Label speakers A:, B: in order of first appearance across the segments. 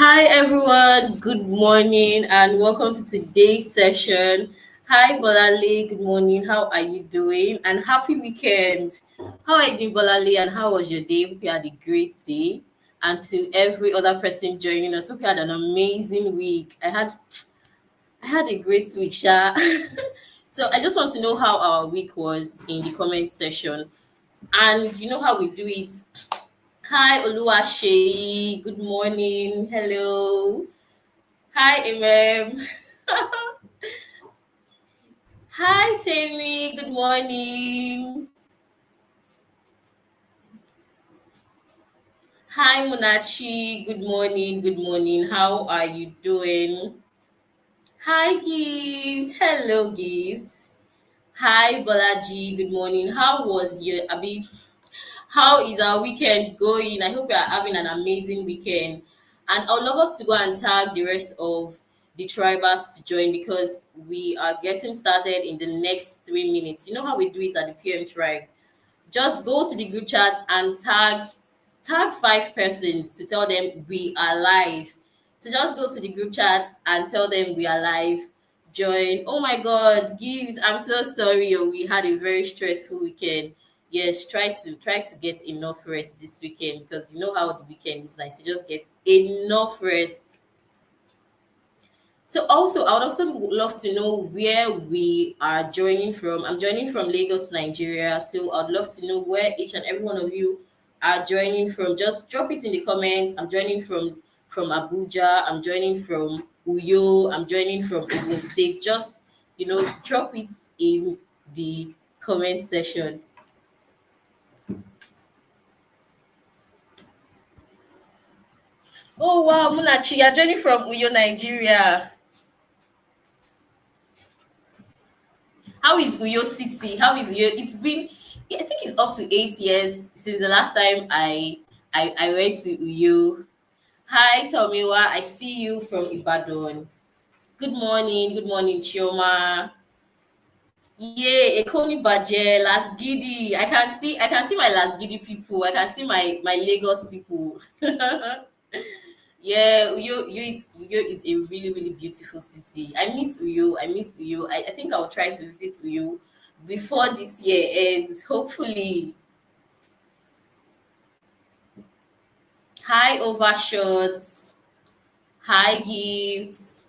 A: Hi everyone, good morning and welcome to today's session. Hi Bolale, good morning. How are you doing? And happy weekend. How are you doing, Bolale? And how was your day? Hope you had a great day. And to every other person joining us, hope you had an amazing week. I had a great week, Sha. So I just want to know how our week was in the comment section. And you know how we do it. Hi Oluwaseyi, good morning. Hello. Hi, Imam. Hi, Tammy. Good morning. Hi, Munachi. Good morning. Good morning. How are you doing? Hi, Gift. Hello, Gift. Hi, Bolaji. Good morning. How was your Abi? How is our weekend going? I hope you are having an amazing weekend. And I would love us to go and tag the rest of the tribers to join because we are getting started in the next 3 minutes. You know how we do it at the PM tribe. Just go to the group chat and tag 5 persons to tell them we are live. So just go to the group chat and tell them we are live. Join. Oh my God, Gives. I'm so sorry. Oh, we had a very stressful weekend. Yes, try to get enough rest this weekend because you know how the weekend is nice. You just get enough rest. So also, I would also love to know where we are joining from. I'm joining from Lagos, Nigeria. So I'd love to know where each and every one of you are joining from. Just drop it in the comments. I'm joining from Abuja. I'm joining from Uyo. I'm joining from Ogun State. Just drop it in the comment section. Oh wow, Munachi, you're joining from Uyo, Nigeria. How is Uyo City? How is Uyo? I think it's up to 8 years since the last time I went to Uyo. Hi, Tomiwa. I see you from Ibadan. Good morning, Chioma. Yeah, Ekoni Baje, Las Gidi. I can see my Las Gidi people. I can see my Lagos people. Yeah, Uyo is a really, really beautiful city. I miss Uyo. I miss Uyo. I think I'll try to visit Uyo before this year ends, hopefully. Hi, overshots. Hi, gifts.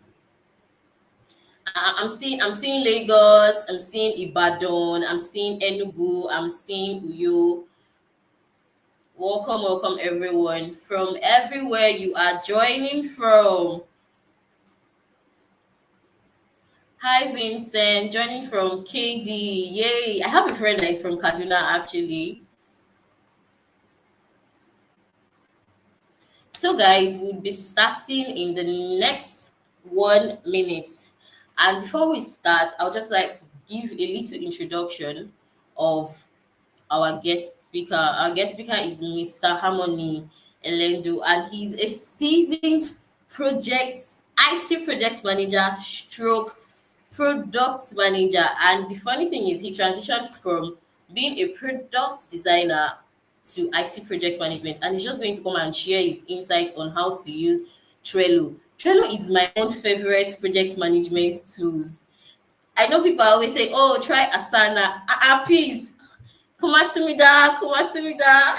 A: I'm seeing Lagos. I'm seeing Ibadan. I'm seeing Enugu. I'm seeing Uyo. Welcome, welcome, everyone from everywhere you are joining from. Hi, Vincent, joining from KD. Yay! I have a friend that is from Kaduna actually. So, guys, we'll be starting in the next 1 minute. And before we start, I would just like to give a little introduction of our guest speaker. Our guest speaker is Mr. Harmony Elendo, and he's a seasoned project IT project manager, stroke product manager. And the funny thing is, he transitioned from being a product designer to IT project management, and he's just going to come and share his insight on how to use Trello. Trello is my own favorite project management tools. I know people always say, "Oh, try Asana." Please, Kumasimida, Kumasimida.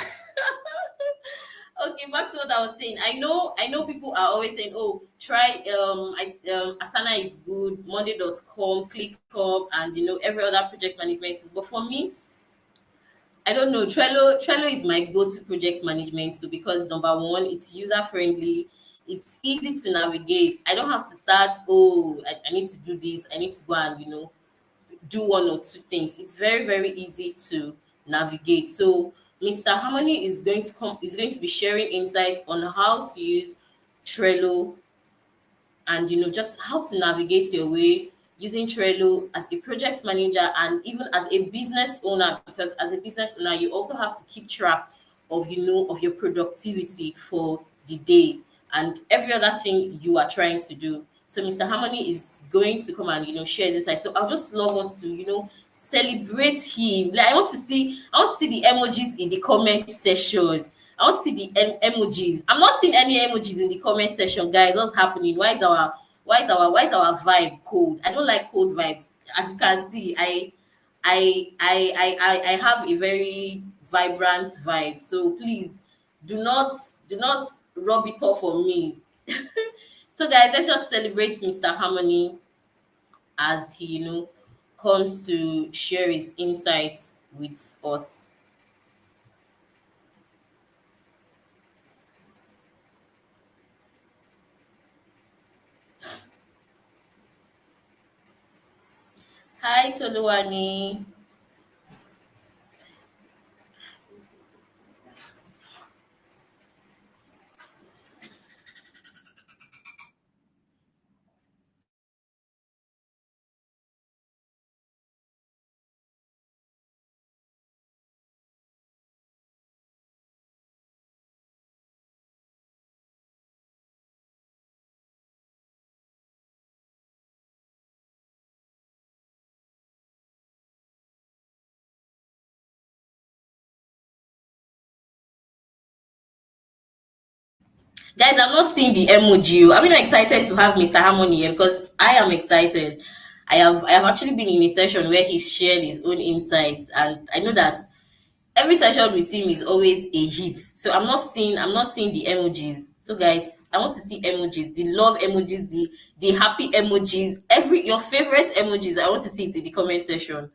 A: Okay, back to what I was saying. I know people are always saying, "Oh, try Asana is good, Monday.com, ClickUp, and every other project management tool." But for me, I don't know. Trello is my go-to project management tool because number one, it's user friendly. It's easy to navigate. I don't have to start. Oh, I need to do this. I need to go and do one or two things. It's very, very easy to navigate. So Mr. Harmony is going to be sharing insights on how to use Trello and just how to navigate your way using Trello as a project manager and even as a business owner, because as a business owner you also have to keep track of your productivity for the day and every other thing you are trying to do. So Mr. Harmony is going to come and share this insight. So I'll just love us to celebrate him. Like I want to see the emojis in the comment section. I want to see the emojis. I'm not seeing any emojis in the comment section, guys. What's happening? Why is our vibe cold? I don't like cold vibes. As you can see, I have a very vibrant vibe. So please do not do not rub it off on me. So guys, let's just celebrate Mr. Harmony as he, comes to share his insights with us. Hi, Toluwani. Guys, I'm not seeing the emoji. I'm not excited to have Mr. Harmony here because I am excited. I have actually been in a session where he shared his own insights, and I know that every session with him is always a hit. So I'm not seeing the emojis. So guys, I want to see emojis, the love emojis, the happy emojis, every your favorite emojis. I want to see it in the comment section.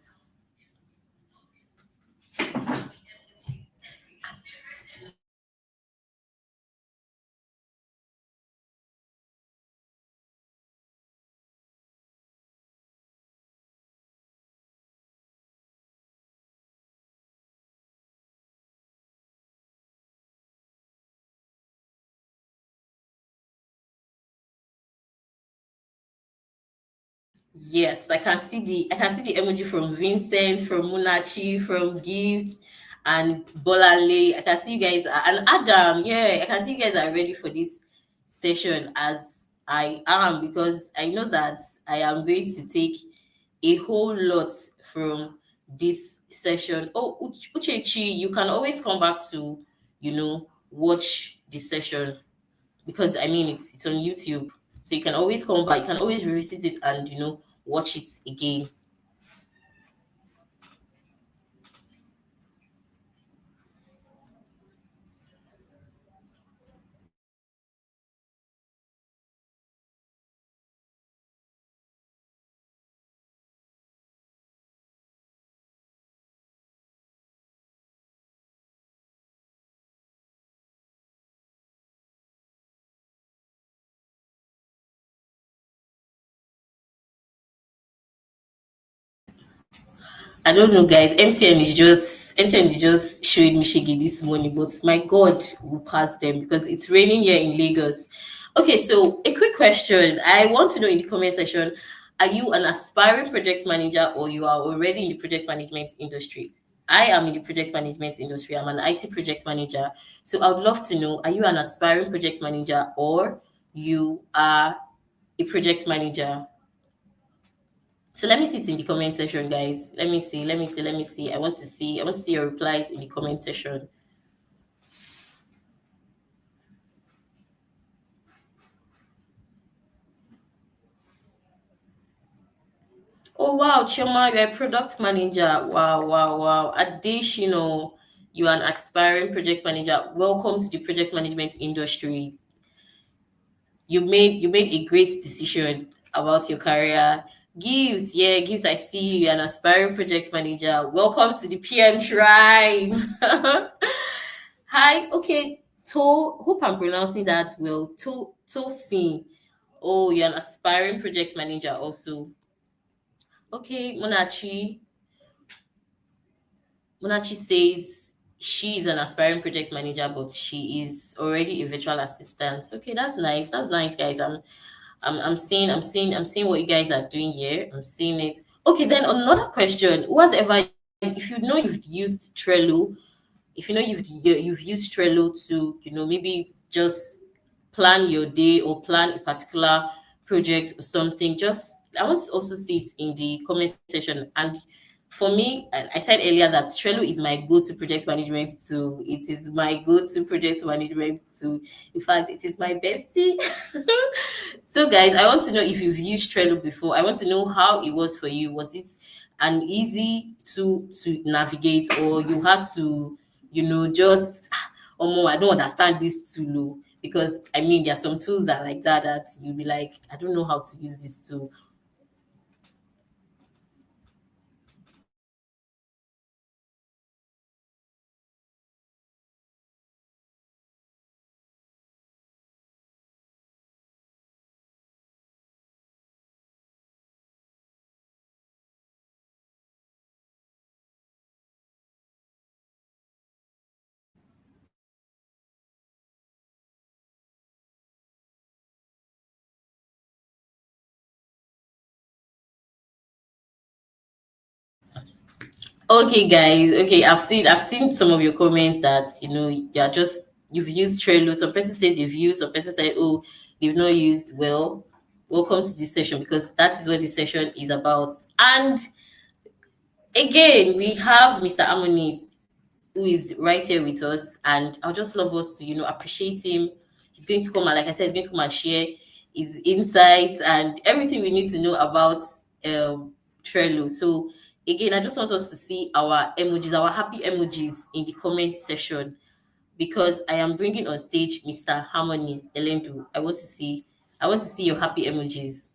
A: Yes, I can see the emoji from Vincent, from Munachi, from Gift, and Bolanle. I can see you guys and Adam. Yeah, I can see you guys are ready for this session as I am, because I know that I am going to take a whole lot from this session. Oh, Uchechi, you can always come back to watch the session, because I mean it's on YouTube, so you can always come back. You can always revisit it and watch it again. I don't know, guys. MTN is just showing me shiggy this morning, but my God will pass them because it's raining here in Lagos. Okay, so a quick question. I want to know in the comment section: are you an aspiring project manager, or you are already in the project management industry? I am in the project management industry. I'm an IT project manager. So I would love to know: are you an aspiring project manager, or you are a project manager? So let me see it in the comment section, guys. Let me see. I want to see your replies in the comment section. Oh wow, Choma, you're a product manager. Wow, wow, wow. Additional, you're an aspiring project manager. Welcome to the project management industry. You made a great decision about your career. Gift, yeah, Gift, I see you. You're an aspiring project manager. Welcome to the PM tribe. Hi, okay. Hope I'm pronouncing that well. Tosin. Oh, you're an aspiring project manager also. Okay, Monachi says she is an aspiring project manager, but she is already a virtual assistant. Okay, that's nice. That's nice, guys. I'm seeing what you guys are doing here. I'm seeing it. Okay, then another question. Who has ever, if you know you've used Trello, if you know you've used Trello to maybe just plan your day or plan a particular project or something, just I want to also see it in the comment section. And for me, I said earlier that Trello is my go-to project management tool. It is my go-to project management tool. In fact, it is my bestie. So, guys, I want to know if you've used Trello before. I want to know how it was for you. Was it an easy to navigate, or you had to, just oh, I don't understand this tool, oh," because I mean, there are some tools that like that you'll be like, I don't know how to use this tool. Okay, guys. Okay, I've seen some of your comments that you've used Trello. Some person said they've used. Some person said, oh, they've not used. Well, welcome to this session because that is what this session is about. And again, we have Mr. Amoni who is right here with us, and I'll just love us to appreciate him. He's going to come and, like I said, he's going to come and share his insights and everything we need to know about Trello. So again, I just want us to see our emojis, our happy emojis in the comment section, because I am bringing on stage Mr. Harmony Elendu. I want to see your happy emojis.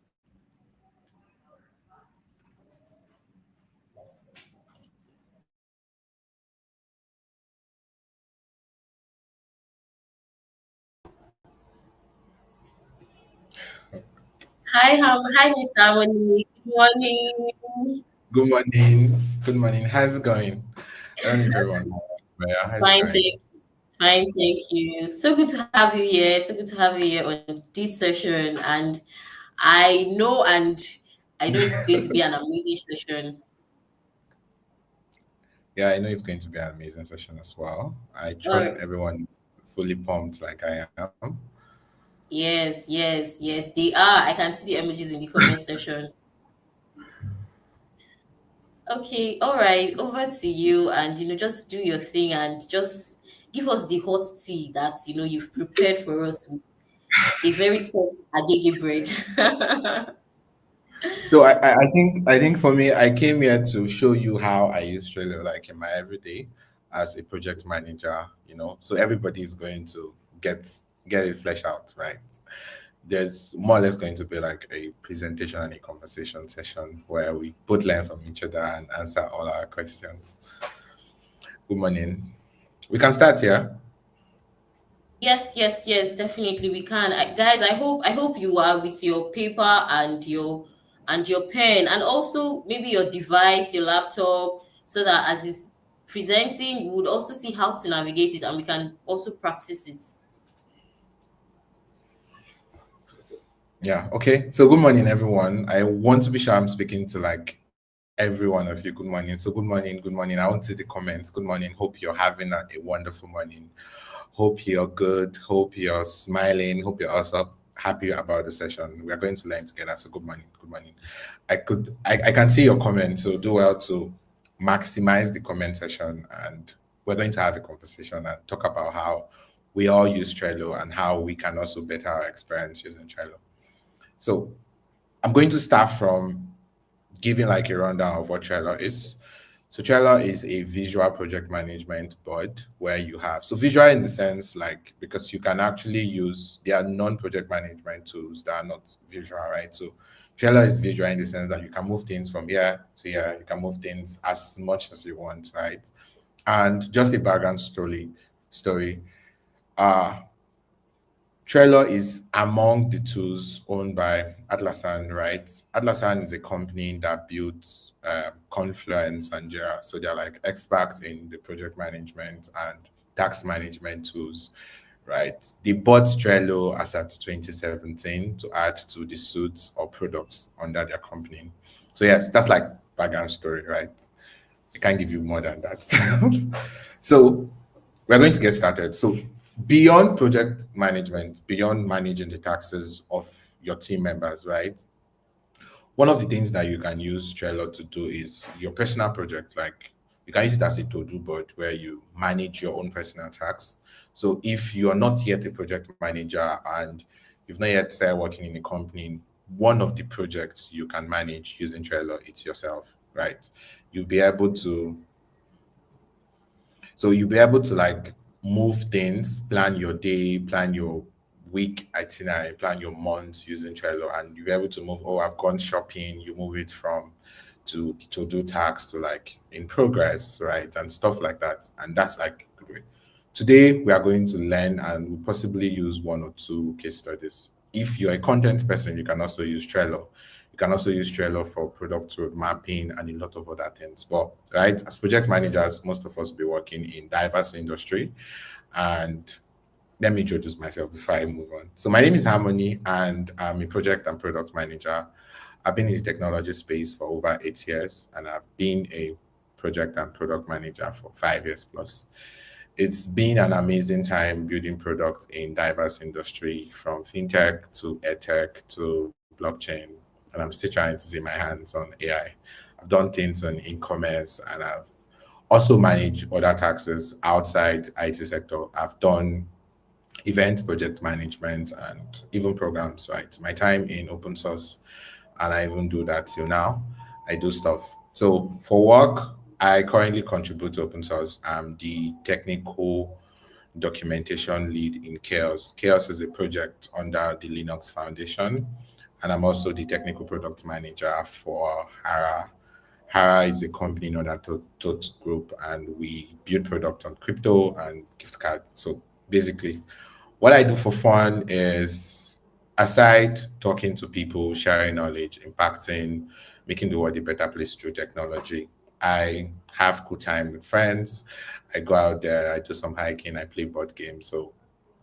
A: Hi, Mr. Harmony. Good morning.
B: Good morning. Good morning. How's it going? I don't know if everyone knows, but yeah, how's it
A: Fine,
B: going?
A: thank you. So good to have you here. So good to have you here on this session. And I know, and I know it's going to be an amazing session.
B: Yeah, I know it's going to be an amazing session as well. I trust
A: Oh,
B: everyone is fully pumped like I am.
A: yes, they are. I can see the images in the comment section. Okay, all right, over to you, and just do your thing and just give us the hot tea that you've prepared for us with a very soft agege bread.
B: So I think for me, I came here to show you how I use Trello like in my everyday as a project manager, So everybody is going to get get it fleshed out, right? There's more or less going to be like a presentation and a conversation session where we both learn from each other and answer all our questions. Good morning. We can start here.
A: Yes, definitely we can. Guys, I hope you are with your paper and your pen, and also maybe your device, your laptop, so that as it's presenting, we would also see how to navigate it and we can also practice it.
B: Yeah. Okay. So good morning, everyone. I want to be sure I'm speaking to like every one of you. Good morning. So good morning. Good morning. I want to see the comments. Good morning. Hope you're having a wonderful morning. Hope you're good. Hope you're smiling. Hope you're also happy about the session. We are going to learn together. So good morning. Good morning. I can see your comments. So do well to maximize the comment section, and we're going to have a conversation and talk about how we all use Trello and how we can also better our experience using Trello. So I'm going to start from giving like a rundown of what Trello is. So Trello is a visual project management board where you have so visual in the sense like because you can actually use there are non-project management tools that are not visual, right? So Trello is visual in the sense that you can move things from here to here, you can move things as much as you want, right? And just a background story. Uh Trello is among the tools owned by Atlassian, right? Atlassian is a company that builds Confluence and Jira. So they're like experts in the project management and task management tools, right? They bought Trello as at 2017 to add to the suite or products under their company. So yes, that's like background story, right? I can't give you more than that. So we're going to get started. So beyond project management, beyond managing the taxes of your team members, right? one of the things that you can use Trello to do is your personal project. Like you can use it as a to-do board where you manage your own personal tasks. So if you are not yet a project manager and you've not yet started working in a company, one of the projects you can manage using Trello, it's yourself, right? You'll be able to so you'll be able to like move things, plan your day, plan your week itinerary, plan your months using Trello, and you'll be able to move. Oh, I've gone shopping. You move it from to do tasks to like in progress, right, and stuff like that. And that's like good way. Today we are going to learn and we'll possibly use one or two case studies. If you're a content person, you can also use Trello. You can also use Trello for product road mapping and a lot of other things. But right, as project managers, most of us will be working in diverse industry. And let me introduce myself before I move on. So my name is Harmony, and I'm a project and product manager. I've been in the technology space for over 8 years, and I've been a project and product manager for 5 years plus. It's been an amazing time building products in diverse industry from fintech to edtech to blockchain. And I'm still trying to see my hands on AI. I've done things on e-commerce and I've also managed other taxes outside IT sector. I've done event project management and even programs, right? My time in open source, and I even do that till now. I do stuff. So for work, I currently contribute to open source. I'm the technical documentation lead in Chaos. Chaos is a project under the Linux Foundation, and I'm also the technical product manager for Hara. Hara is a company in order to group, and we build product on crypto and gift card. So basically, what I do for fun is, aside talking to people, sharing knowledge, impacting, making the world a better place through technology, I have cool time with friends. I go out there, I do some hiking, I play board games. So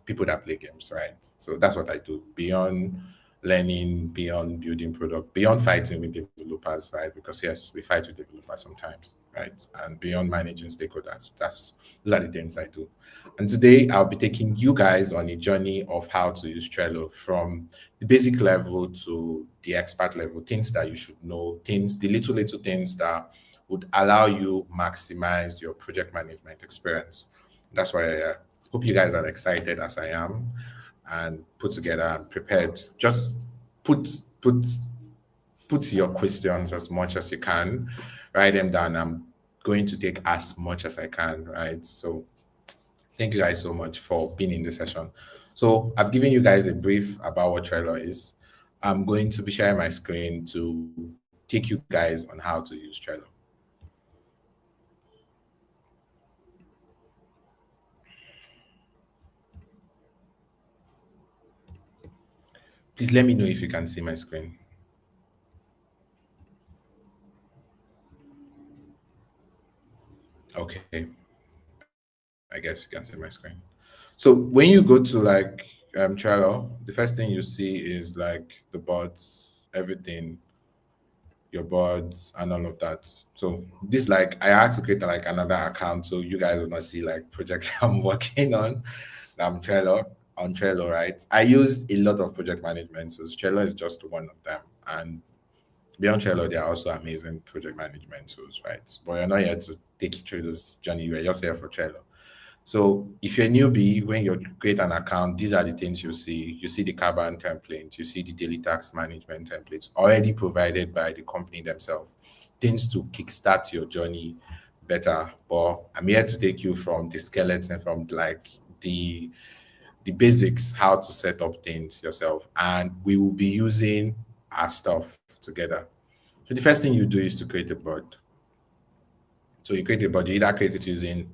B: people that play games, right? So that's what I do. Beyond learning, beyond building product, beyond fighting with developers, right? Because yes, we fight with developers sometimes, right? And beyond managing stakeholders, that's those are the things I do. And today I'll be taking you guys on a journey of how to use Trello from the basic level to the expert level, things that you should know, things, the little things that would allow you maximize your project management experience. That's why I hope you guys are excited as I am and put together and prepared. Just put put put your questions as much as you can, write them down. I'm going to take as much as I can, right? So thank you guys so much for being in the session. So I've given you guys a brief about what Trello is. I'm going to be sharing my screen to take you guys on how to use Trello. Please let me know if you can see my screen. Okay, I guess you can see my screen. So when you go to like Trello, the first thing you see is like the boards, everything, your boards and all of that. So this like I had to create like another account so you guys will not see like projects I'm working on. Trello on Trello, right? I use a lot of project management tools. Trello is just one of them. And beyond Trello, there are also amazing project management tools, right? But you're not here to take you through this journey. You're just here for Trello. So if you're a newbie, when you create an account, these are the things you see. You see the Kanban template, you see the daily task management templates already provided by the company themselves. Things to kickstart your journey better. But I'm here to take you from the skeleton, from like the basics, how to set up things yourself. And we will be using our stuff together. So the first thing you do is to create a board. So you create a board, you either create it using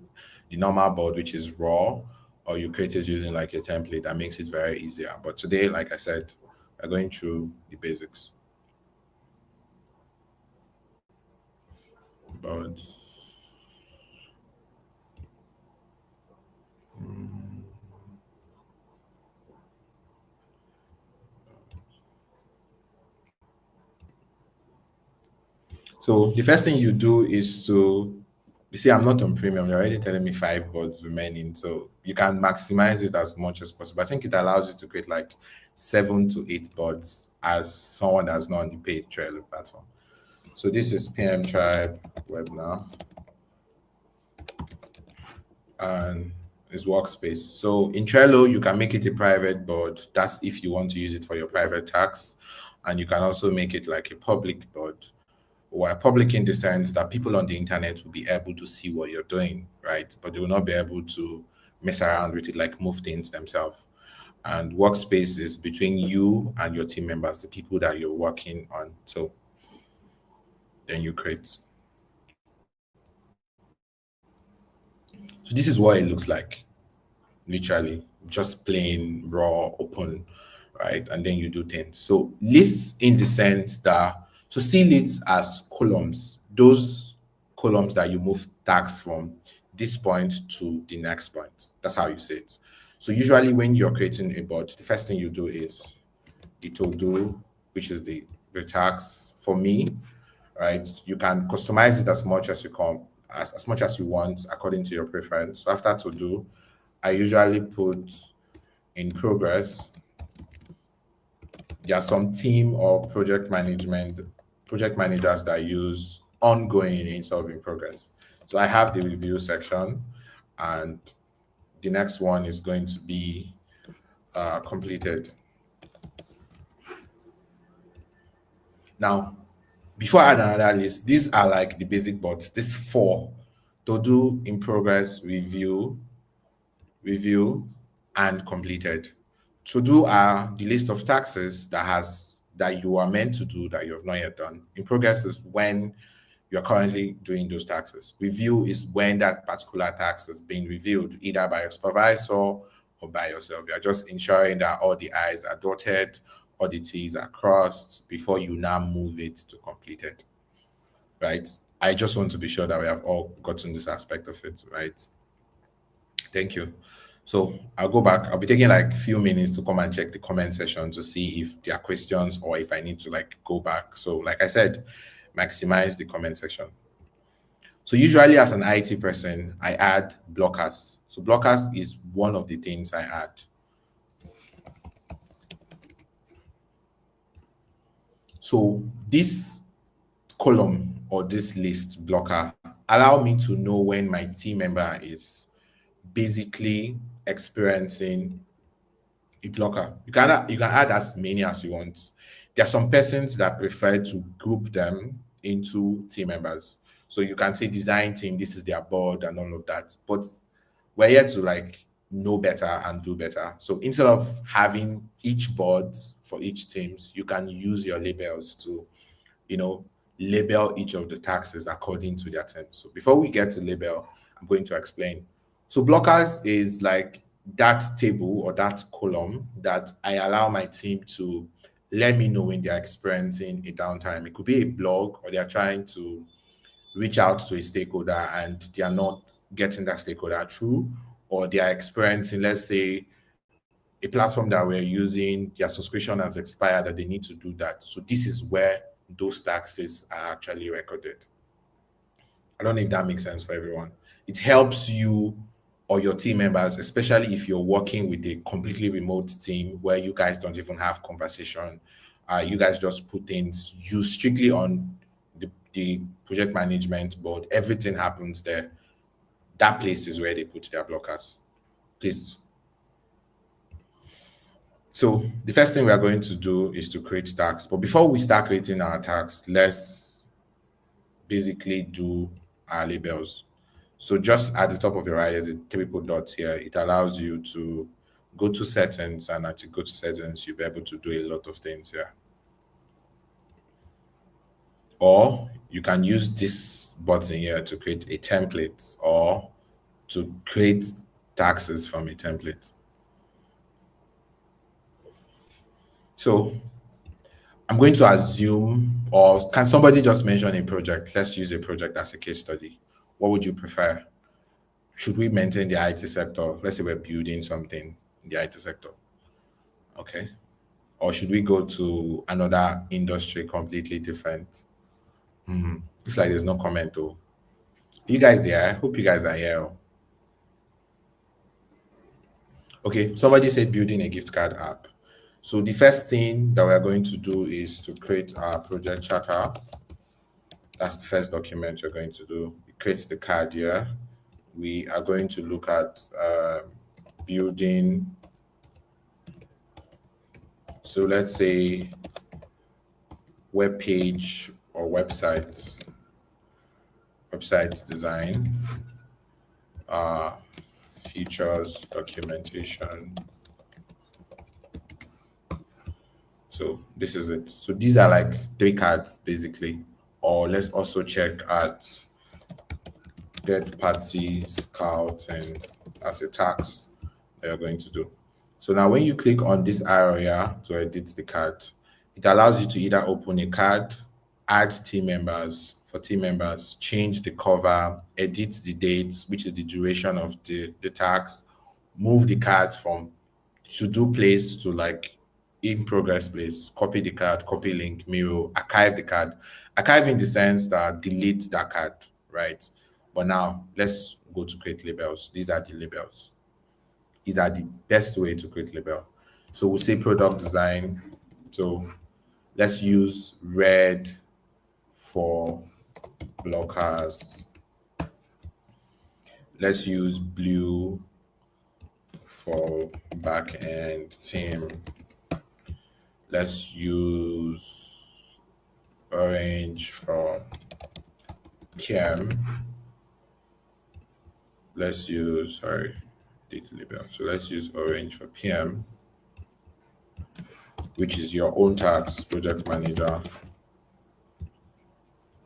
B: the normal board, which is raw, or you create it using like a template that makes it very easier. But today, like I said, we're going through the basics. But so the first thing you do is to You see, I'm not on premium. They're already telling me 5 boards remaining. So you can maximize it as much as possible. I think it allows you to create like 7 to 8 boards as someone that's not on the paid Trello platform. So this is PM Tribe webinar and it's workspace. So in Trello, you can make it a private board. That's if you want to use it for your private tasks. And you can also make it like a public board. Well, public in the sense that people on the internet will be able to see what you're doing, right? But they will not be able to mess around with it, like move things themselves. And workspace is between you and your team members, the people that you're working on. So then you create. So this is what it looks like, literally, just plain, raw, open, right? And then you do things. So lists in the sense that, so see lists as columns, those columns that you move tags from this point to the next point. That's how you say it. So usually when you're creating a board, the first thing you do is the to do, which is the tags for me, right? You can customize it as much as you can, as much as you want according to your preference. So after to do, I usually put in progress. There are some team or project managers that use ongoing instead of in progress. So I have the review section, and the next one is going to be completed. Now, before I add another list, these are like the basic bots. These four: to do, in progress, review, and completed. To do are the list of taxes that you are meant to do that you have not yet done. In progress is when you're currently doing those taxes. Review is when that particular tax is being reviewed, either by your supervisor or by yourself. You're just ensuring that all the I's are dotted, all the T's are crossed before you now move it to completed, right? I just want to be sure that we have all gotten this aspect of it, right? Thank you. So I'll go back. I'll be taking like a few minutes to come and check the comment section to see if there are questions or if I need to like go back. So like I said, maximize the comment section. So usually as an IT person, I add blockers. So blockers is one of the things I add. So this column or this list blocker allow me to know when my team member is basically experiencing a blocker. You can add as many as you want. There are some persons that prefer to group them into team members. So you can say design team, this is their board and all of that. But we're here to like know better and do better. So instead of having each board for each teams, you can use your labels to, you know, label each of the taxes according to their terms. So before we get to label, I'm going to explain. So blockers is like that table or that column that I allow my team to let me know when they're experiencing a downtime. It could be a blog or they're trying to reach out to a stakeholder and they are not getting that stakeholder through, or they are experiencing, let's say, a platform that we're using, their subscription has expired and they need to do that. So this is where those taxes are actually recorded. I don't know if that makes sense for everyone. It helps you or your team members, especially if you're working with a completely remote team where you guys don't even have conversation. You guys just put things, you strictly on the project management board. Everything happens there. That place is where they put their blockers. Please. So the first thing we are going to do is to create tags. But before we start creating our tags, let's basically do our labels. So just at the top of your eye, there's a triple dot here. It allows you to go to settings, and as you go to settings, you'll be able to do a lot of things here. Or you can use this button here to create a template or to create taxes from a template. So I'm going to assume, or can somebody just mention a project? Let's use a project as a case study. What would you prefer? Should we maintain the IT sector? Let's say we're building something in the IT sector. Okay. Or should we go to another industry completely different? It's like there's no comment though. You guys there? Hope you guys are here. Okay, somebody said building a gift card app. So the first thing that we're going to do is to create our project charter. That's the first document we're going to do. It creates the card here. We are going to look at building. So let's say web page or website design, uh, features, documentation. So this is it. So these are like three cards basically. Or let's also check at third party scouting as a tax that you're going to do. So now when you click on this area to edit the card, it allows you to either open a card, add team members for team members, change the cover, edit the dates, which is the duration of the tax, move the cards from to do place to like in progress place, copy the card, copy link, mirror, archive the card. Archive in the sense that delete that card, right? But now let's go to create labels. These are the labels. These are the best way to create label. So we'll say product design. So let's use red for blockers. Let's use blue for back end team. Let's use orange for PM. Let's use, sorry, data label. So let's use orange for PM, which is your own tax project manager.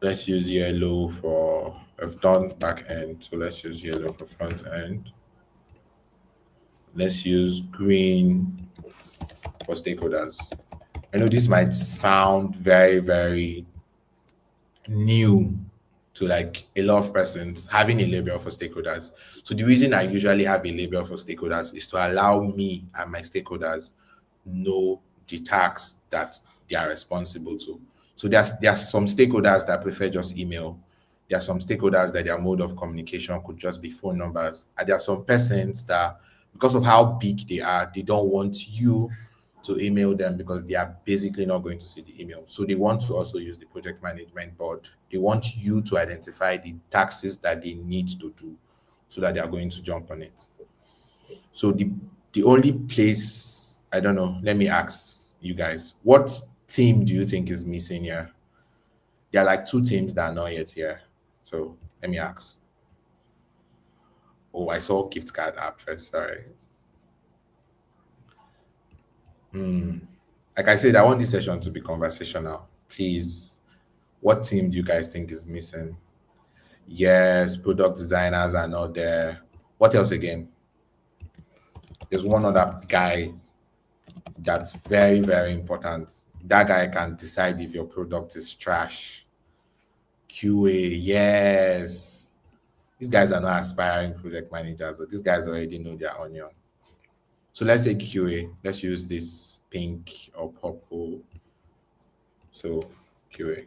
B: Let's use yellow for, I've done back end, so let's use yellow for front end. Let's use green for stakeholders. I know this might sound very, very new to like a lot of persons having a label for stakeholders. So the reason I usually have a label for stakeholders is to allow me and my stakeholders know the tasks that they are responsible to. So there's some stakeholders that prefer just email. There are some stakeholders that their mode of communication could just be phone numbers. And there are some persons that, because of how big they are, they don't want you to email them because they are basically not going to see the email. So they want to also use the project management board. They want you to identify the taxes that they need to do so that they are going to jump on it. So the only place, I don't know, let me ask you guys, what team do you think is missing here? There are like two teams that are not yet here. So let me ask. Oh, I saw gift card app first, sorry. Like I said, I want this session to be conversational. Please, what team do you guys think is missing? Yes, product designers are not there. What else again? There's one other guy that's very, very important. That guy can decide if your product is trash. QA, yes. These guys are not aspiring project managers, so these guys already know their onion. So let's say QA. Let's use this pink or purple. So QA,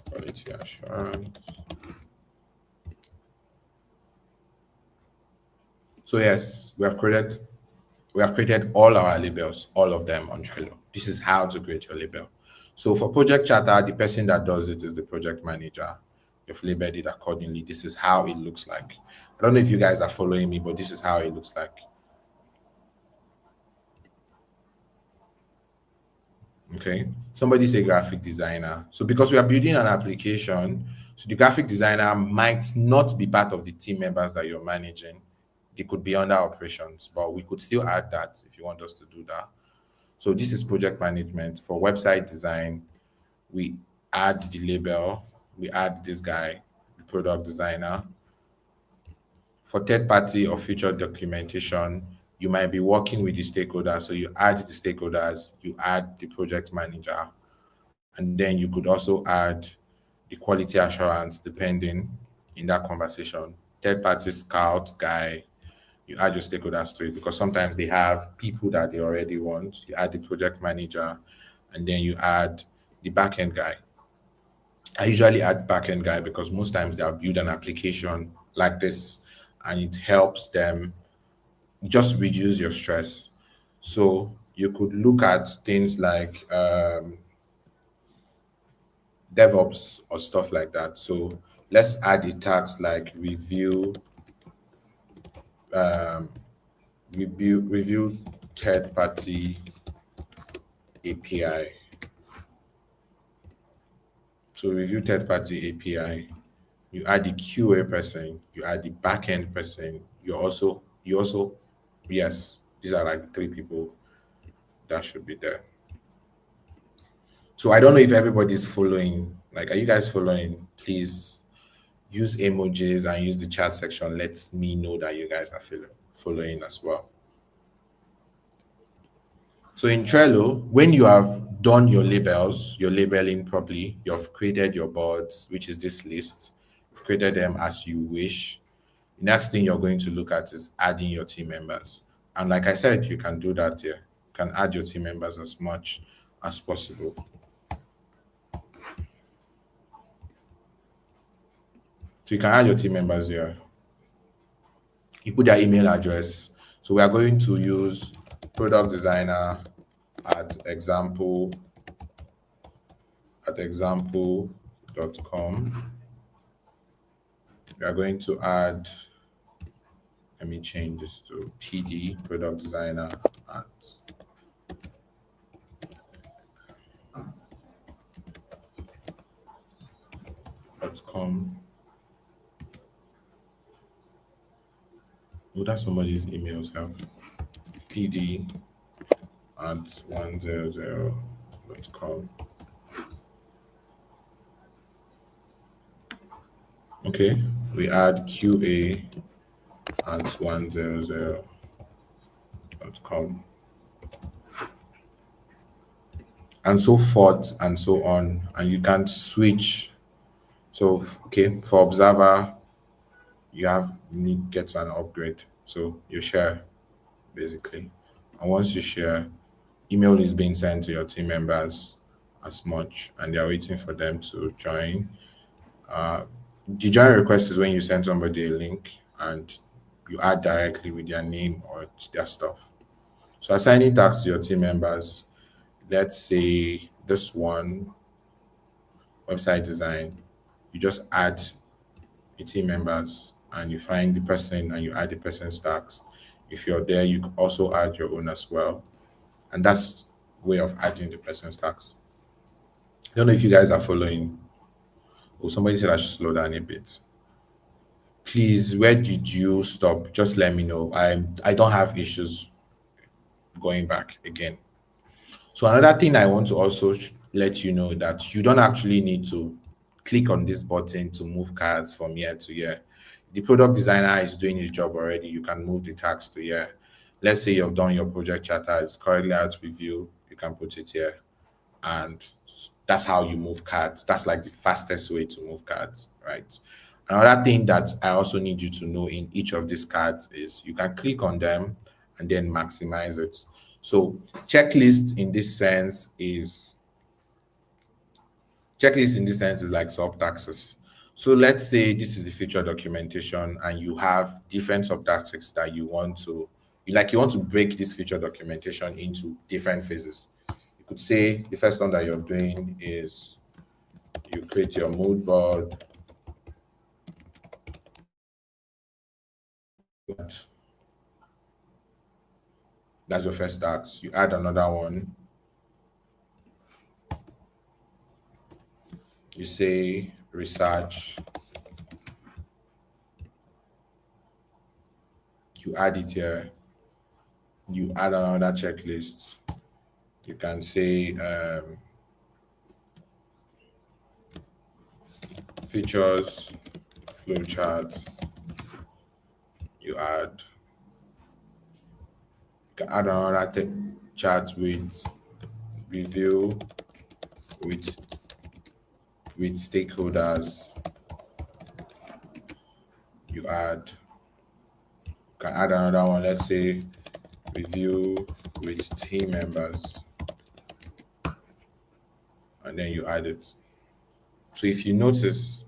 B: quality assurance. So yes, we have created all our labels, all of them on Trello. This is how to create your label. So for project charter, the person that does it is the project manager. You've labeled it accordingly. This is how it looks like. I don't know if you guys are following me, but this is how it looks like. Okay. Somebody say graphic designer. So because we are building an application, so the graphic designer might not be part of the team members that you're managing. They could be under operations, but we could still add that if you want us to do that. So this is project management. For website design, we add the label, we add this guy, the product designer. For third party or feature documentation, you might be working with the stakeholders. So you add the stakeholders, you add the project manager, and then you could also add the quality assurance depending in that conversation. Third party scout guy, you add your stakeholders to it because sometimes they have people that they already want. You add the project manager, and then you add the backend guy. I usually add backend guy because most times they'll build an application like this and it helps them just reduce your stress. So you could look at things like DevOps or stuff like that. So let's add a task like review third party API. So review third party API. You add the QA person, you add the backend person, you also yes, these are like three people that should be there. So I don't know if everybody's following. Like, are you guys following? Please use emojis and use the chat section. Let me know that you guys are following as well. So in Trello, when you have done your labels, your labeling properly, you've created your boards, which is this list. You've created them as you wish. The next thing you're going to look at is adding your team members. And like I said, you can do that here. You can add your team members as much as possible. So you can add your team members here. You put their email address. So we are going to use product designer at example.com. We are going to add, let me change this to PD, product designer at .com. Oh, that's somebody's emails have PD at 100.com. Okay, we add QA at 100.com. And so forth and so on. And you can switch. So, okay, for observer, you need to get an upgrade. So you share basically. And once you share, email is being sent to your team members as much, and they're waiting for them to join. The join request is when you send somebody a link and you add directly with their name or their stuff. So assigning tasks to your team members, let's say this one, website design, you just add your team members and you find the person and you add the person's tags. If you're there, you can also add your own as well. And that's way of adding the person's tags. I don't know if you guys are following. Oh, somebody said I should slow down a bit. Please, where did you stop? Just let me know. I don't have issues going back again. So another thing I want to also let you know that you don't actually need to click on this button to move cards from here to here. The product designer is doing his job already. You can move the tags to here. Let's say you've done your project charter, it's currently out review. You can put it here. And that's how you move cards. That's like the fastest way to move cards, right? Another thing that I also need you to know in each of these cards is you can click on them and then maximize it. So checklist in this sense is like subtasks. So let's say this is the feature documentation and you have different subtasks that you want to break this feature documentation into different phases. You could say the first one that you're doing is you create your mood board. That's your first task. You add another one. You say research. You add it here. You add another checklist. You can say features, flowchart. You can add another chart with review with stakeholders. You can add another one. Let's say review with team members, and then you add it. So if you notice,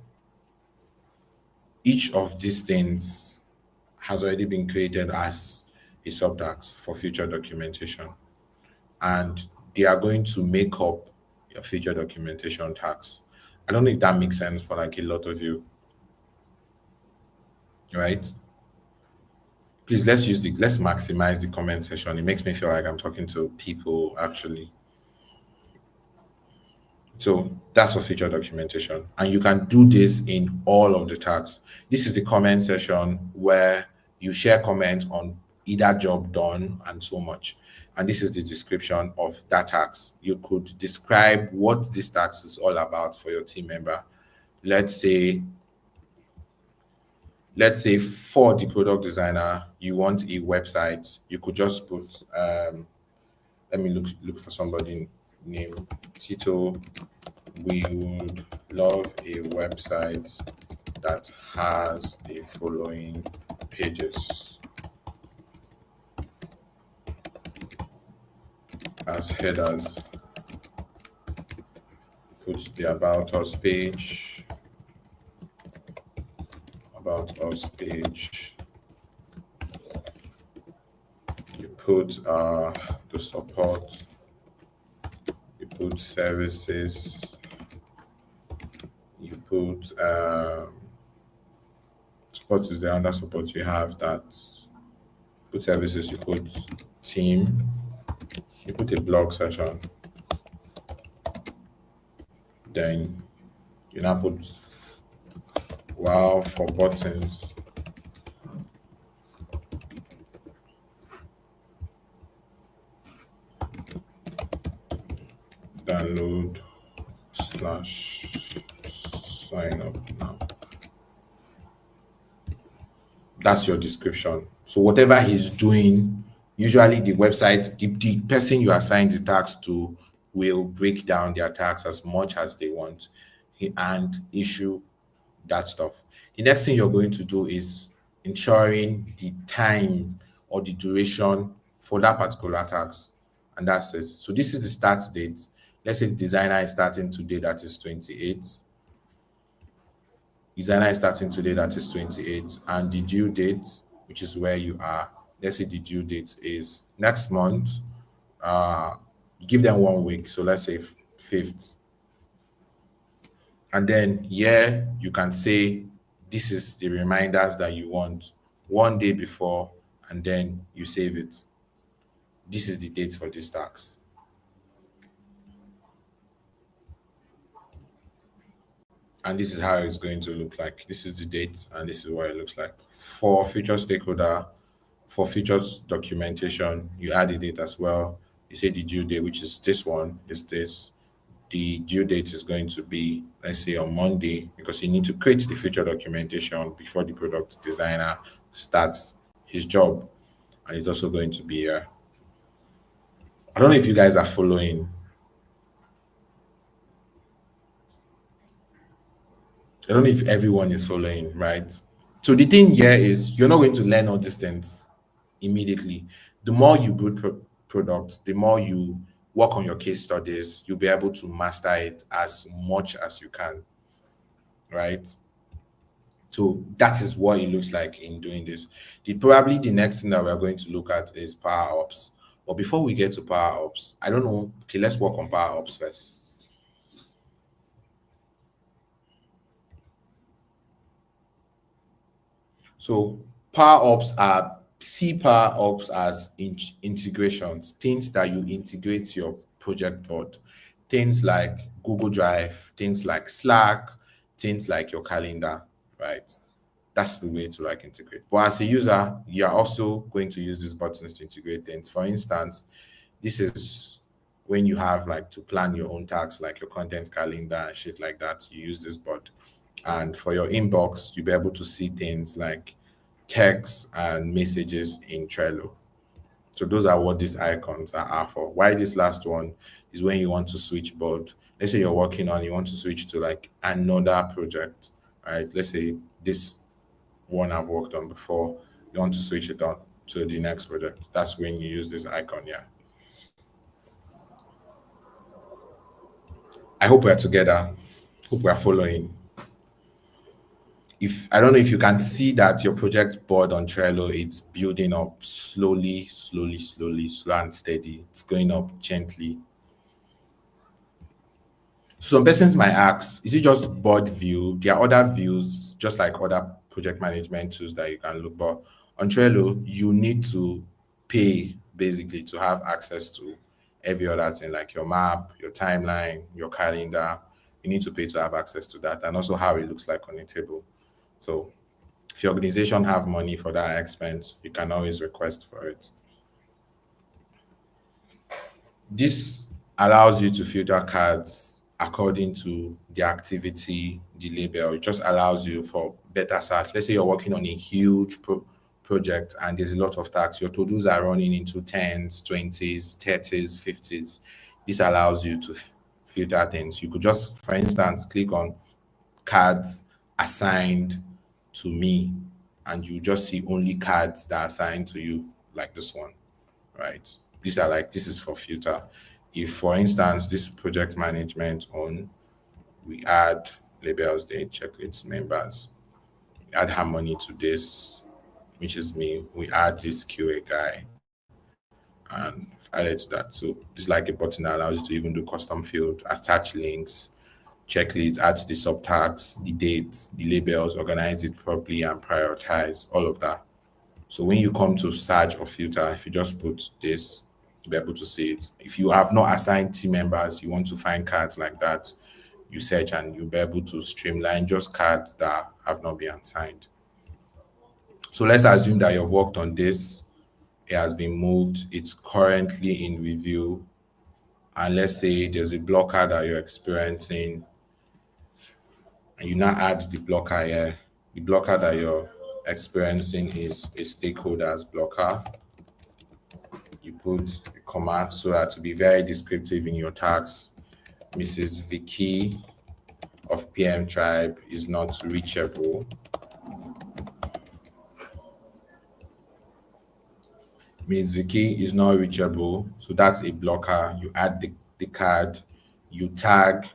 B: each of these things has already been created as a subtask for future documentation, and they are going to make up your future documentation tax. I don't know if that makes sense for like a lot of you, right? Please let's maximize the comment section. It makes me feel like I'm talking to people actually. So that's for feature documentation. And you can do this in all of the tags. This is the comment section where you share comments on either job done and so much. And this is the description of that tax. You could describe what this tax is all about for your team member. Let's say, let's say for the product designer, you want a website. You could just put let me look for somebody named Tito. We would love a website that has the following pages as headers. Put the about us page, you put the support, you put services, you put support is the under support you have, that put services, you put team, you put a blog session, then you now put wow for buttons, download slash sign up now. That's your description. So whatever he's doing, usually the website, the person you assign the tax to will break down their tax as much as they want and issue that stuff. The next thing you're going to do is ensuring the time or the duration for that particular tax. And that's it. So this is the start date. Let's say the designer is starting today, that is 28. Designer is starting today, that is 28. And the due date, which is where you are, let's say the due date is next month. Uh, give them 1 week. So let's say 5th. And then here you can say this is the reminders that you want 1 day before, and then you save it. This is the date for this tax. And this is how it's going to look like. This is the date, and this is what it looks like. For future stakeholder, for features documentation, you add the date as well. You say the due date, which is this one, is this. The due date is going to be, let's say, on Monday, because you need to create the feature documentation before the product designer starts his job. And it's also going to be I don't know if you guys are following. I don't know if everyone is following, right? So the thing here is you're not going to learn all these things immediately. The more you build products, the more you work on your case studies, you'll be able to master it as much as you can, right? So that is what it looks like in doing this. Probably the next thing that we're going to look at is Power Ops. But before we get to Power Ops, I don't know. Okay, let's work on Power Ops first. So Power Ops are see Power Ops as integrations, things that you integrate to your project board, things like Google Drive, things like Slack, things like your calendar, right? That's the way to like integrate. But as a user, you're also going to use these buttons to integrate things. For instance, this is when you have like to plan your own tasks, like your content calendar and shit like that. You use this button. And for your inbox, you'll be able to see things like text and messages in Trello. So those are what these icons are for. Why this last one is when you want to switch board. Let's say you're working on, you want to switch to like another project, right? Let's say this one I've worked on before, you want to switch it on to the next project. That's when you use this icon, yeah. I hope we're together. Hope we are following. If I don't know if you can see that your project board on Trello, it's building up slowly, slowly, slowly, slow and steady. It's going up gently. Some persons might ask, is it just board view? There are other views, just like other project management tools that you can look. But on Trello, you need to pay basically to have access to every other thing, like your map, your timeline, your calendar. You need to pay to have access to that, and also how it looks like on a table. So if your organization have money for that expense, you can always request for it. This allows you to filter cards according to the activity, the label. It just allows you for better search. Let's say you're working on a huge project and there's a lot of tasks. Your to-dos are running into 10s, 20s, 30s, 50s. This allows you to filter things. You could just, for instance, click on cards assigned to me, and you just see only cards that are assigned to you, like this one, right? These are like, this is for filter. If, for instance, this project management on, we add labels, date, checklist, members, we add harmony to this, which is me, we add this QA guy, and added to that. So this is like a button that allows you to even do custom field, attach links, checklist, add the subtags, the dates, the labels, organize it properly, and prioritize all of that. So when you come to search or filter, if you just put this, you'll be able to see it. If you have not assigned team members, you want to find cards like that, you search and you'll be able to streamline just cards that have not been assigned. So let's assume that you've worked on this, it has been moved, it's currently in review, and let's say there's a blocker that you're experiencing, and you now add the blocker here. The blocker that you're experiencing is a stakeholders blocker. You put a command so that to be very descriptive in your tags. Mrs. Vicky of PM Tribe is not reachable. Ms. Vicky is not reachable. So that's a blocker. You add the card, you tag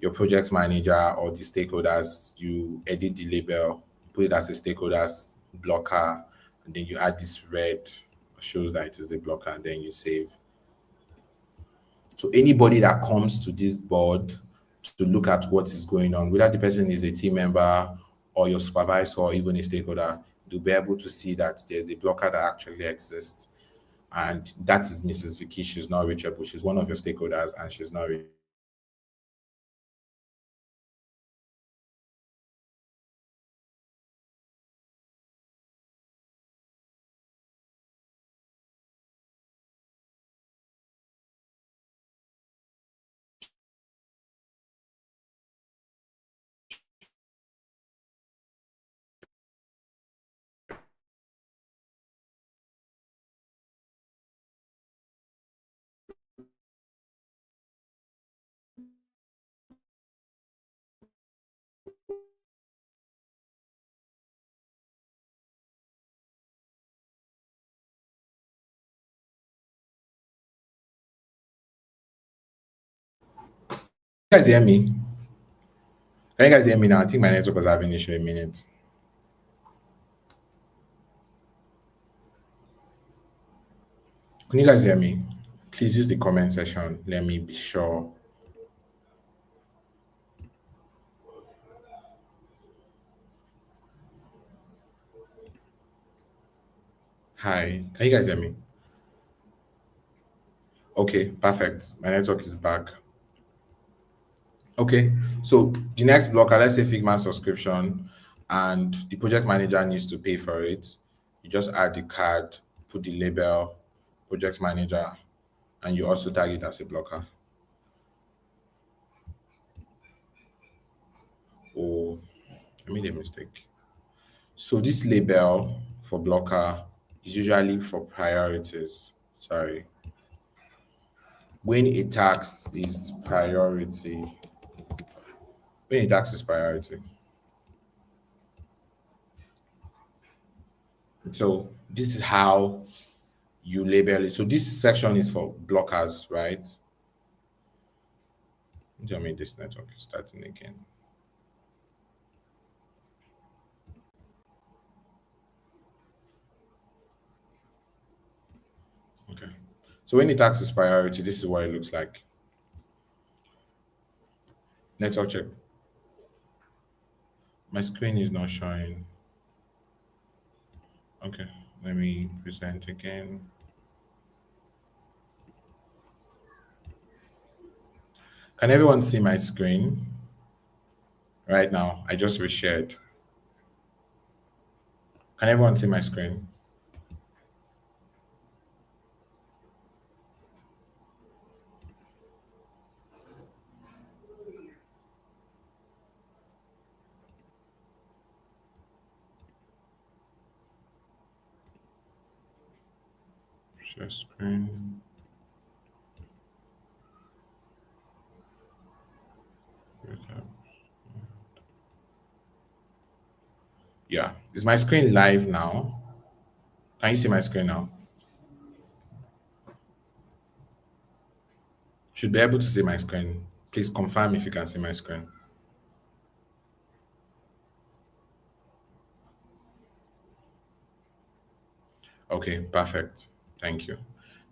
B: your project manager or the stakeholders, you edit the label, put it as a stakeholders blocker, and then you add this red, shows that it is a blocker, and then you save. So anybody that comes to this board to look at what is going on, whether the person is a team member or your supervisor or even a stakeholder, they'll be able to see that there's a blocker that actually exists. And that is Mrs. Vicky. She's not reachable. She's one of your stakeholders and she's not reachable. You guys hear me? Can you guys hear me now? I think my network was having an issue a minute. Can you guys hear me? Please use the comment section. Let me be sure. Hi, can you guys hear me? Okay, perfect. My network is back. Okay, so the next blocker, let's say Figma subscription, and the project manager needs to pay for it. You just add the card, put the label, project manager, and you also tag it as a blocker. Oh, I made a mistake. So this label for blocker is usually for priorities. Sorry. When a task is priority, when a task is priority. So this is how you label it. So this section is for blockers, right? Tell me this network is starting again. So when it asks its priority, this is what it looks like. Network check. My screen is not showing. Okay, let me present again. Can everyone see my screen right now? I just reshared. Can everyone see my screen? Share screen. Yeah, is my screen live now? Can you see my screen now? Should be able to see my screen. Please confirm if you can see my screen. Okay, perfect. Thank you.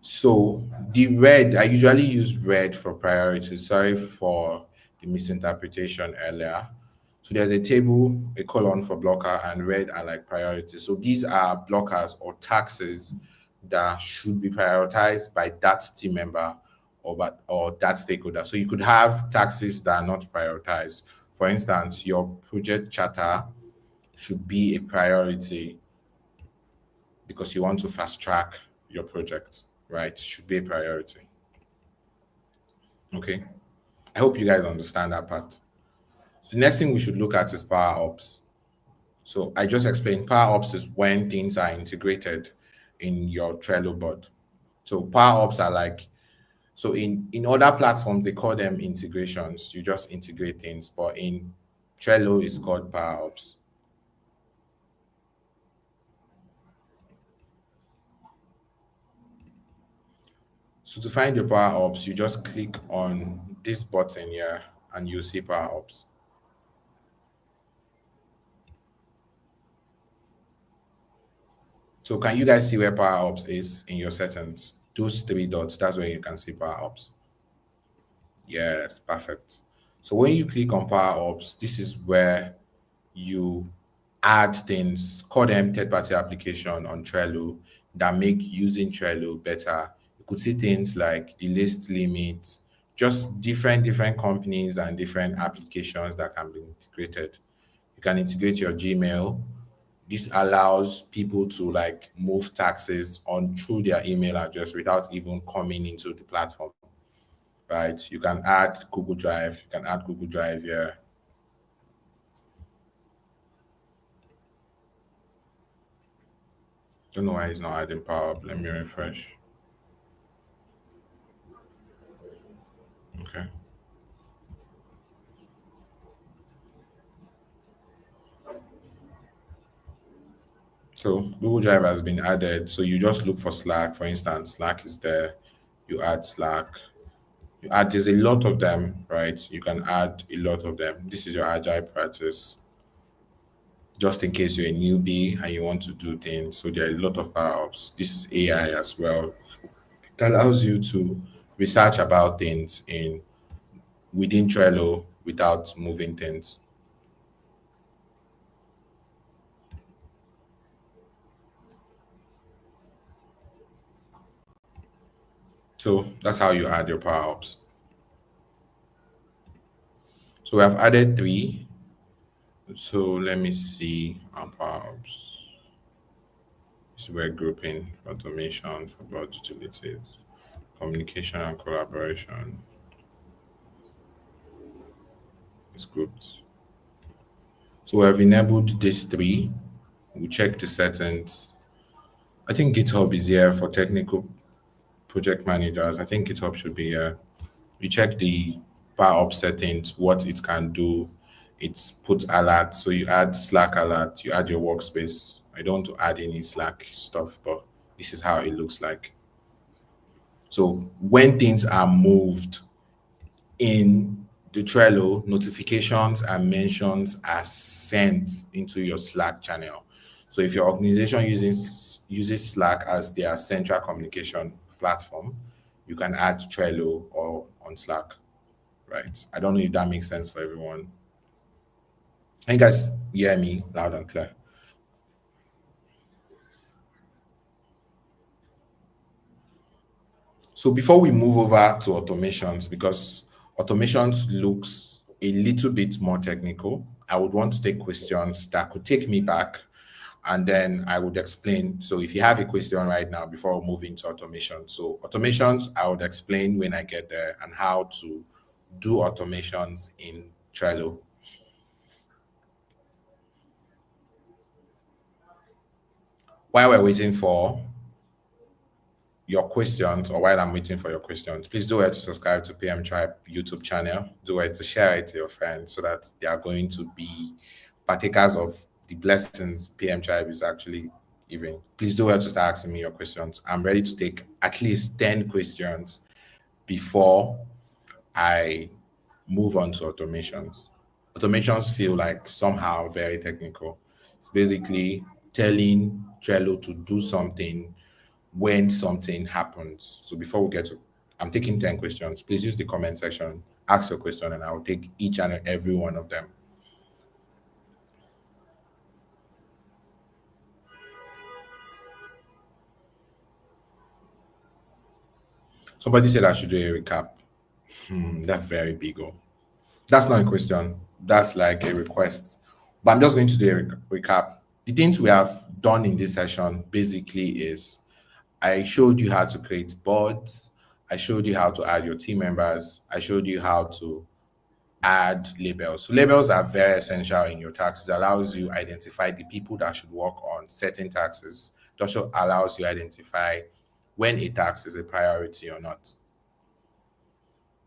B: So the red, I usually use red for priority. Sorry for the misinterpretation earlier. So there's a table, a column for blocker, and red are like priority. So these are blockers or taxes that should be prioritized by that team member or that stakeholder. So you could have taxes that are not prioritized. For instance, your project charter should be a priority because you want to fast track your project, right? Should be a priority. Okay. I hope you guys understand that part. So the next thing we should look at is power ops. So I just explained power ops is when things are integrated in your Trello board. So power ops are like so in other platforms they call them integrations. You just integrate things, but in Trello it's called power ops. So to find your power ops, you just click on this button here and you'll see power ops. So can you guys see where power ops is in your settings? Those three dots, that's where you can see power ops. Yes, perfect. So when you click on power ops, this is where you add things, call them third-party application on Trello that make using Trello better. You could see things like the list limits, just different companies and different applications that can be integrated. You can integrate your Gmail. This allows people to like move taxes on through their email address without even coming into the platform, right? You can add Google Drive. You can add Google Drive here. Don't know why it's not adding Power Up. Let me refresh. Okay. So Google Drive has been added. So you just look for Slack, for instance. Slack is there. You add Slack. You add, there's a lot of them, right? You can add a lot of them. This is your agile practice, just in case you're a newbie and you want to do things. So there are a lot of power ups. This is AI as well. That allows you to research about things in within Trello without moving things. So that's how you add your power ups. So we have added three. So let me see our power ups. This is where grouping, automation, for board utilities, communication and collaboration is grouped. So we have enabled these three. We check the settings. I think GitHub is here for technical project managers. I think GitHub should be here. You check the power up settings, what it can do. It's put alert. So you add Slack alert, you add your workspace. I don't want to add any Slack stuff, but this is how it looks like. So when things are moved in the Trello, notifications and mentions are sent into your Slack channel. So if your organization uses Slack as their central communication platform, you can add Trello or on Slack, right? I don't know if that makes sense for everyone. Can you guys hear me loud and clear? So before we move over to automations, because automations looks a little bit more technical, I would want to take questions that could take me back, and then I would explain. So if you have a question right now before we move into automation. So automations, I would explain when I get there and how to do automations in Trello. While we're waiting for your questions, or while I'm waiting for your questions, please do it to subscribe to PM Tribe YouTube channel. Do it to share it to your friends so that they are going to be partakers of the blessings PM Tribe is actually giving. Please do it to start asking me your questions. I'm ready to take at least 10 questions before I move on to automations. Automations feel like somehow very technical. It's basically telling Trello to do something when something happens. So before we get to, I'm taking 10 questions. Please use the comment section, ask your question, and I'll take each and every one of them. Somebody said I should do a recap. That's very big. Oh. That's not a question. That's like a request. But I'm just going to do a recap. The things we have done in this session basically is I showed you how to create boards. I showed you how to add your team members. I showed you how to add labels. So labels are very essential in your taxes. It allows you identify the people that should work on certain taxes. It also allows you identify when a tax is a priority or not.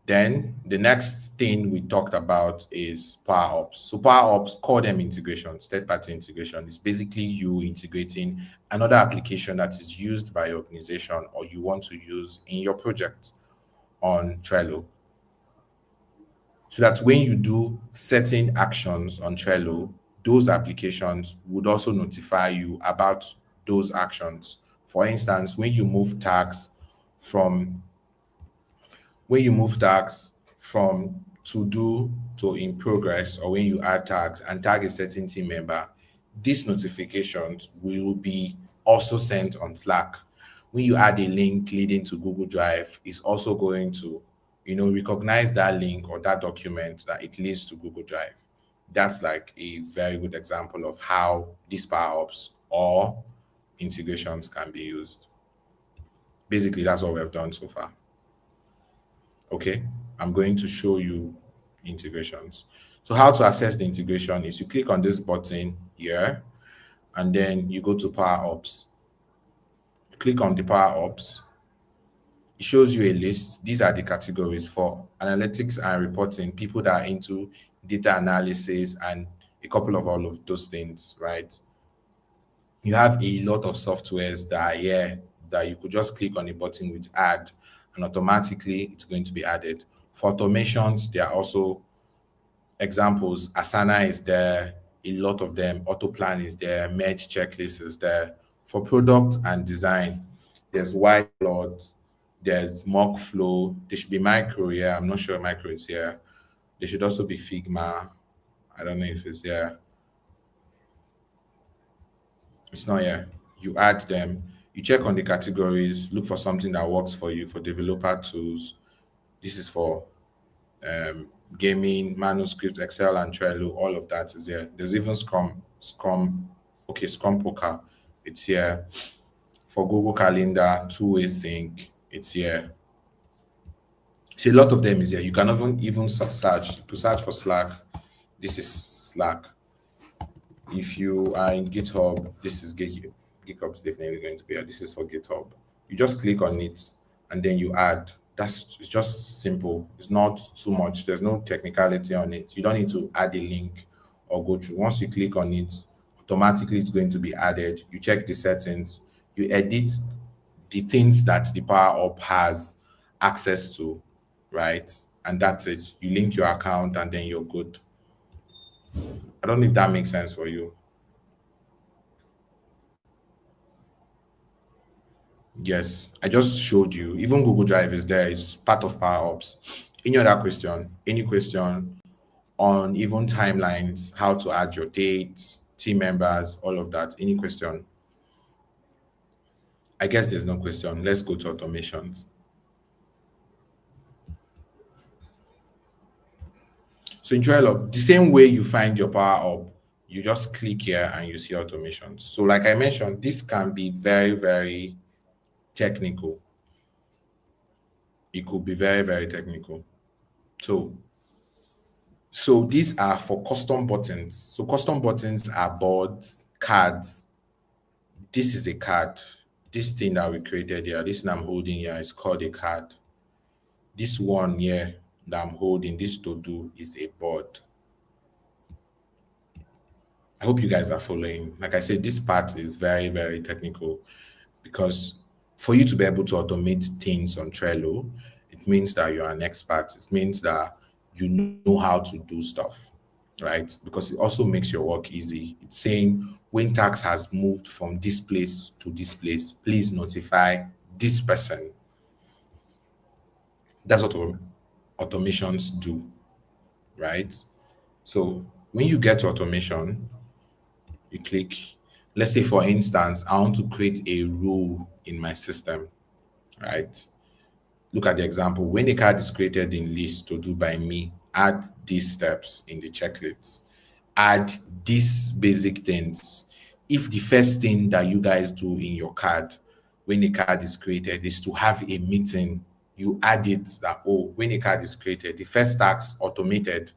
B: Then the next thing we talked about is Power Ops. So Power Ops, call them integrations, third-party integration. Is basically you integrating another application that is used by your organization or you want to use in your project on Trello. So that when you do certain actions on Trello, those applications would also notify you about those actions. For instance, from when you move tags from to do to in progress, or when you add tags and tag a certain team member, these notifications will be also sent on Slack. When you add a link leading to Google Drive, it's also going to, recognize that link or that document that it leads to Google Drive. That's like a very good example of how these power ups or integrations can be used. Basically, that's what we've done so far. Okay, I'm going to show you integrations. So how to access the integration is you click on this button here, and then you go to Power Ops. Click on the Power Ops. It shows you a list. These are the categories for analytics and reporting, people that are into data analysis and a couple of all of those things, right? You have a lot of softwares that are here that you could just click on a button with add, and automatically it's going to be added. For automations, there are also examples. Asana is there, a lot of them. Autoplan is there, merge checklist is there. For product and design, there's whiteboard, there's mock flow. There should be micro, yeah. I'm not sure micro is here. There should also be Figma. I don't know if it's there. It's not here. You add them, you check on the categories, look for something that works for you. For developer tools, this is for um, gaming, manuscript, Excel, and Trello. All of that is here. There's even Scrum Poker. It's here. For Google Calendar, two-way sync. It's here. See, a lot of them is here. You can even search to search for Slack. This is Slack. If you are in GitHub, this is GitHub is definitely going to be here. This is for GitHub. You just click on it and then you add. It's just simple. It's not too much. There's no technicality on it. You don't need to add a link or go through. Once you click on it, automatically it's going to be added. You check the settings, you edit the things that the Power Up has access to, right? And that's it. You link your account and then you're good. I don't know if that makes sense for you. Yes, I just showed you. Even Google Drive is there. It's part of Power Ops. Any other question? Any question on even timelines, how to add your dates, team members, all of that? Any question? I guess there's no question. Let's go to automations. So in Trello, the same way you find your Power Up, you just click here and you see automations. So like I mentioned, this can be very, very technical. It could be very, very technical. So these are for custom buttons. So custom buttons are boards, cards. This is a card. This thing that we created here, this thing I'm holding here is called a card. This one here that I'm holding, this to do is a board. I hope you guys are following. Like I said, this part is very, very technical because for you to be able to automate things on Trello, it means that you're an expert. It means that you know how to do stuff, right? Because it also makes your work easy. It's saying when tax has moved from this place to this place, please notify this person. That's what automations do, right? So when you get to automation, you click, let's say for instance, I want to create a rule in my system, right? Look at the example. When a card is created in list to do by me, add these steps in the checklist. Add these basic things. If the first thing that you guys do in your card when a card is created is to have a meeting, you add it that, oh, when a card is created, the first tax automated,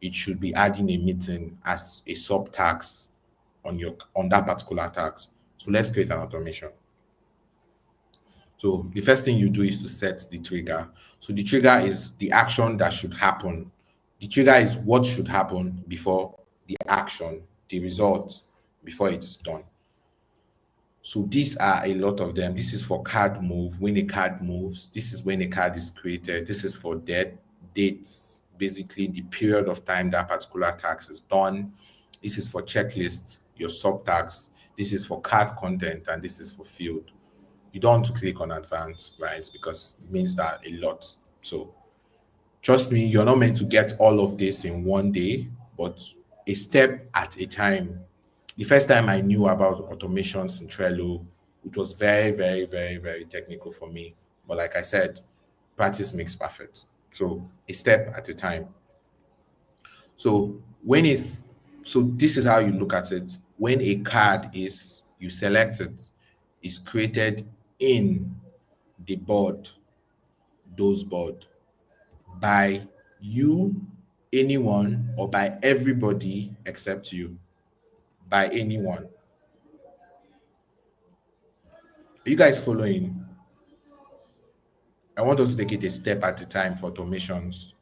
B: it should be adding a meeting as a sub tax on that particular tax. So let's create an automation. So the first thing you do is to set the trigger. So the trigger is the action that should happen. The trigger is what should happen before the action, the result before it's done. So these are a lot of them. This is for card move. When a card moves, this is when a card is created. This is for dates, basically the period of time that particular tax is done. This is for checklist, your sub tax. This is for card content, and this is for field. You don't want to click on advanced, right? Because it means that a lot. So trust me, you're not meant to get all of this in one day, but a step at a time. The first time I knew about automations in Trello, it was very, very, very, very technical for me. But like I said, practice makes perfect. So a step at a time. So when it's so this is how you look at it. When a card is you select it, is created in the board, those board by you, anyone, or by everybody except you, by anyone. Are you guys following? I want us to take it a step at a time for automations.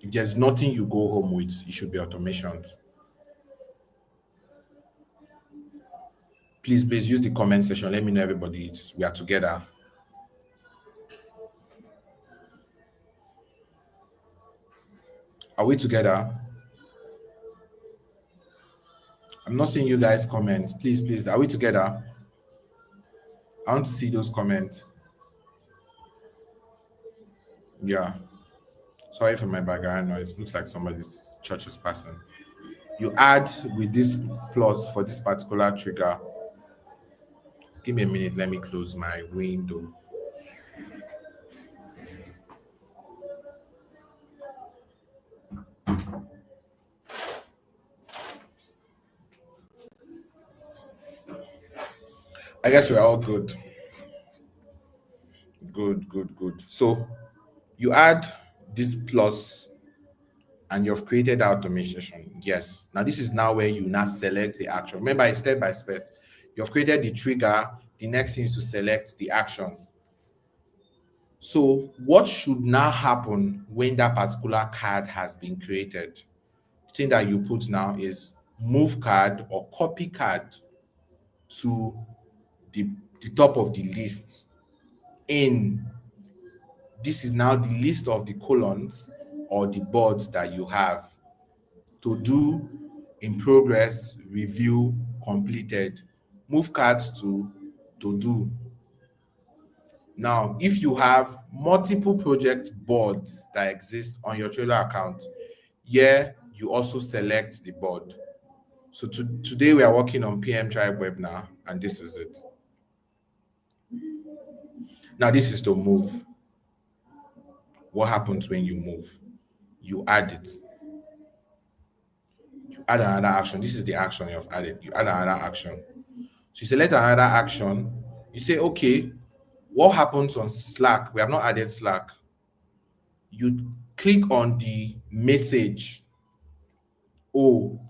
B: If there's nothing you go home with, it should be automations. Please use the comment section. Let me know everybody. We are together. Are we together? I'm not seeing you guys comment. Please. Are we together? I want to see those comments. Yeah. Sorry for my background noise. Looks like somebody's church is passing. You add with this plus for this particular trigger. Just give me a minute. Let me close my window. I guess we're all good. Good. So you add this plus and you've created automation. Yes. Now this is now where you now select the action. Remember, it's step by step. You've created the trigger. The next thing is to select the action. So what should now happen when that particular card has been created? The thing that you put now is move card or copy card to the, the top of the list. In this is now the list of the columns or the boards that you have to do, in progress, review, completed. Move cards to do. Now, if you have multiple project boards that exist on your Trello account, here you also select the board. So today we are working on PM Tribe webinar, and this is it. Now, this is to move. What happens when you move? You add it. You add another action. This is the action you have added. You add another action. So you select another action. You say, okay, what happens on Slack? We have not added Slack. You click on the message. Oh,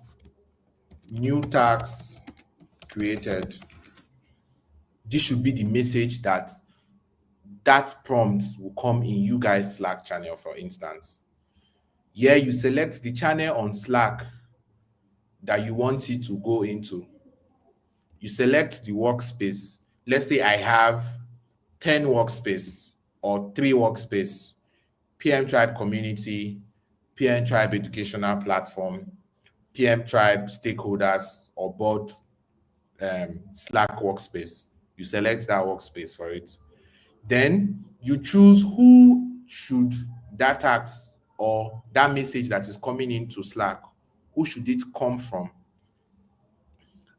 B: new task created. This should be the message that prompt will come in you guys Slack channel, for instance. Here you select the channel on Slack that you want it to go into. You select the workspace. Let's say I have 10 workspace or 3 workspace, PM Tribe community, PM Tribe educational platform, PM Tribe stakeholders or board, Slack workspace. You select that workspace for it. Then you choose who should that task or that message that is coming into Slack, who should it come from?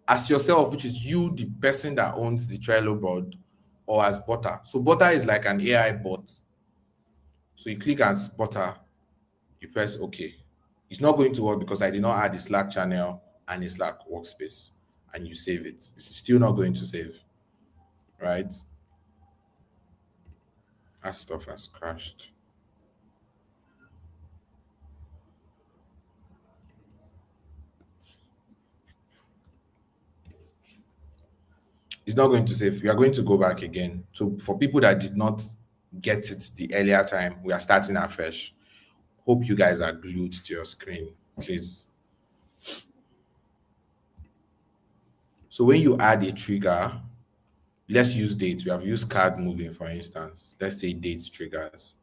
B: As yourself, which is you, the person that owns the Trello board, or as Butter. So Butter is like an AI bot. So you click as Butter, you press OK. It's not going to work because I did not add the Slack channel and the Slack workspace, and you save it. It's still not going to save, right? That stuff has crashed. It's not going to save. We are going to go back again. So for people that did not get it the earlier time, we are starting afresh. Hope you guys are glued to your screen, please. So when you add a trigger, let's use date. We have used card moving, for instance. Let's say date triggers.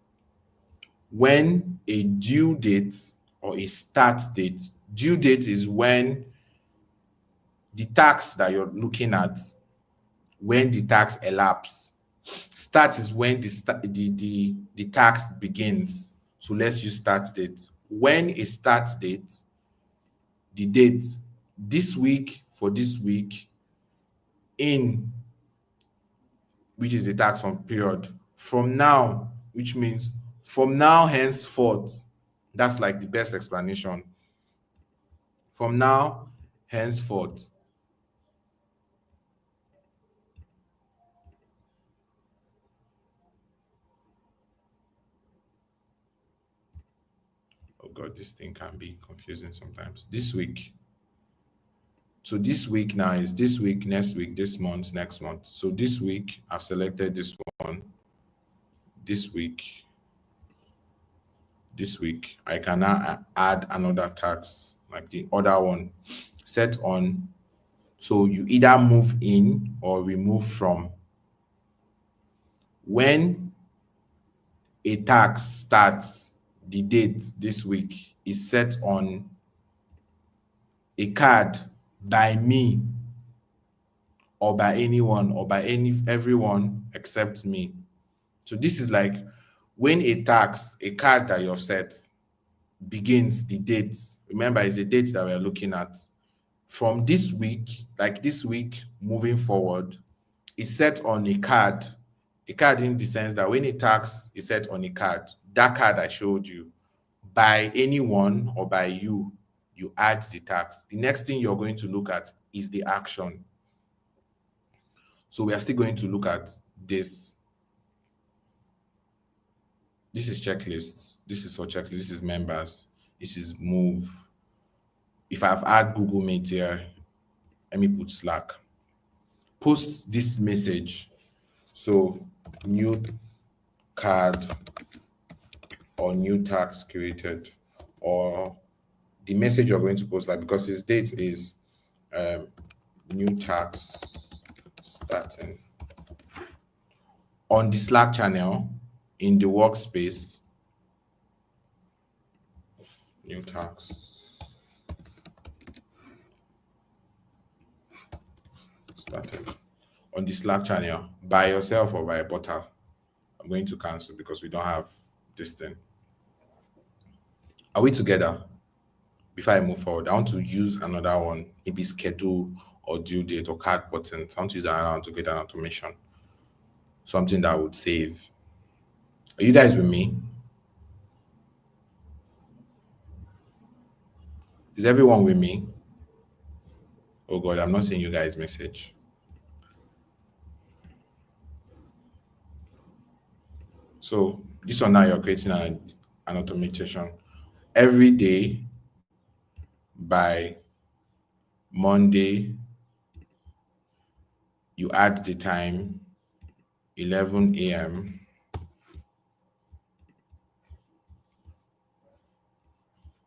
B: When a due date or a start date, due date is when the tax that you're looking at, when the tax elapse. Start is when the tax begins. So let's use start date. When a start date, the date this week for this week, in which is the tax from period, from now, which means from now henceforth. That's like the best explanation. From now henceforth. Oh God, this thing can be confusing sometimes. This week. So this week now is this week, next week, this month, next month. So this week, I've selected this one. This week, I can now add another tax, like the other one, set on. So you either move in or remove from. When a tax starts, the date this week is set on a card by me or by anyone or by everyone except me. So this is like when a card that you've set begins the date. Remember, it's a date that we're looking at. From this week, like this week moving forward, is set on a card. A card in the sense that when a tax is set on a card, that card I showed you, by anyone or by you, you add the tax. The next thing you're going to look at is the action. So we are still going to look at this. This is checklist. This is for checklist. This is members. This is move. If I've added Google Meet here, let me put Slack. Post this message. So new card or new tax created, or the message you're going to post, like because his date is new tax starting on the Slack channel in the workspace. New tax started on the Slack channel by yourself or by a Butter. I'm going to cancel because we don't have this thing. Are we together? Before I move forward, I want to use another one, maybe schedule or due date or card buttons. I want to use another one to get an automation, something that would save. Are you guys with me? Is everyone with me? Oh God, I'm not seeing you guys' message. So this one now you're creating an automation every day by Monday. You add the time 11 a.m.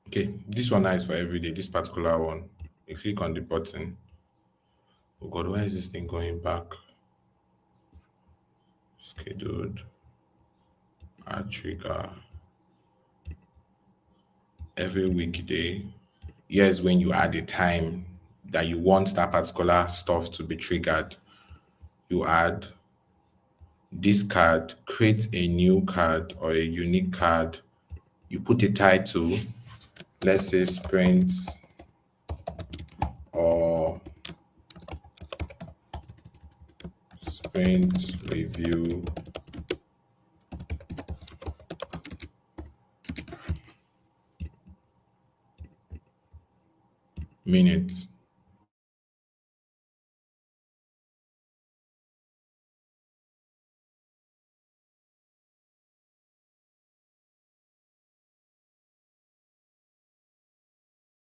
B: Okay, this one now is for every day. This particular one, you click on the button. Oh God, why is this thing going back? Scheduled, add trigger every weekday. Here's when you add the time that you want that particular stuff to be triggered. You add this card, create a new card or a unique card. You put a title, let's say sprint or sprint review minute.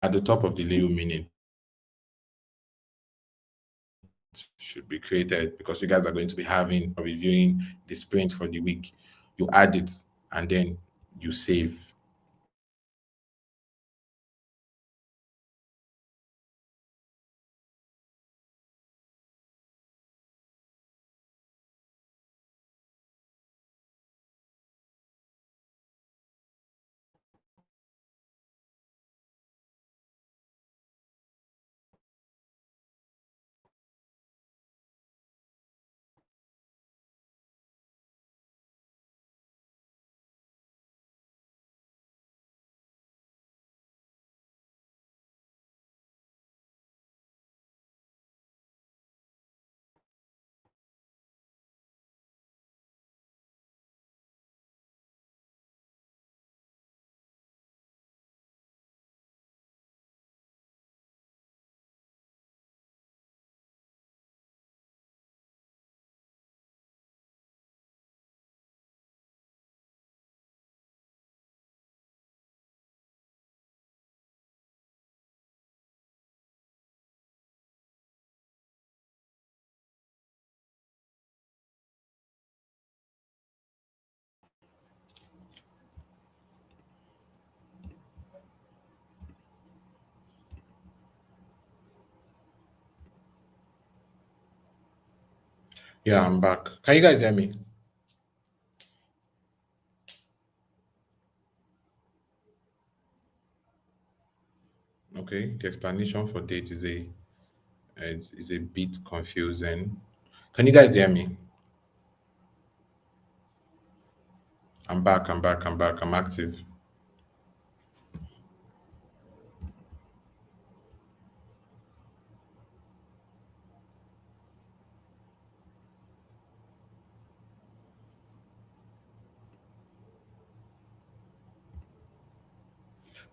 B: At the top of the label minute should be created because you guys are going to be having or reviewing the sprint for the week. You add it and then you save. Yeah, I'm back. Can you guys hear me? Okay, the explanation for date is a bit confusing. Can you guys hear me? I'm back, I'm back, I'm back, I'm active.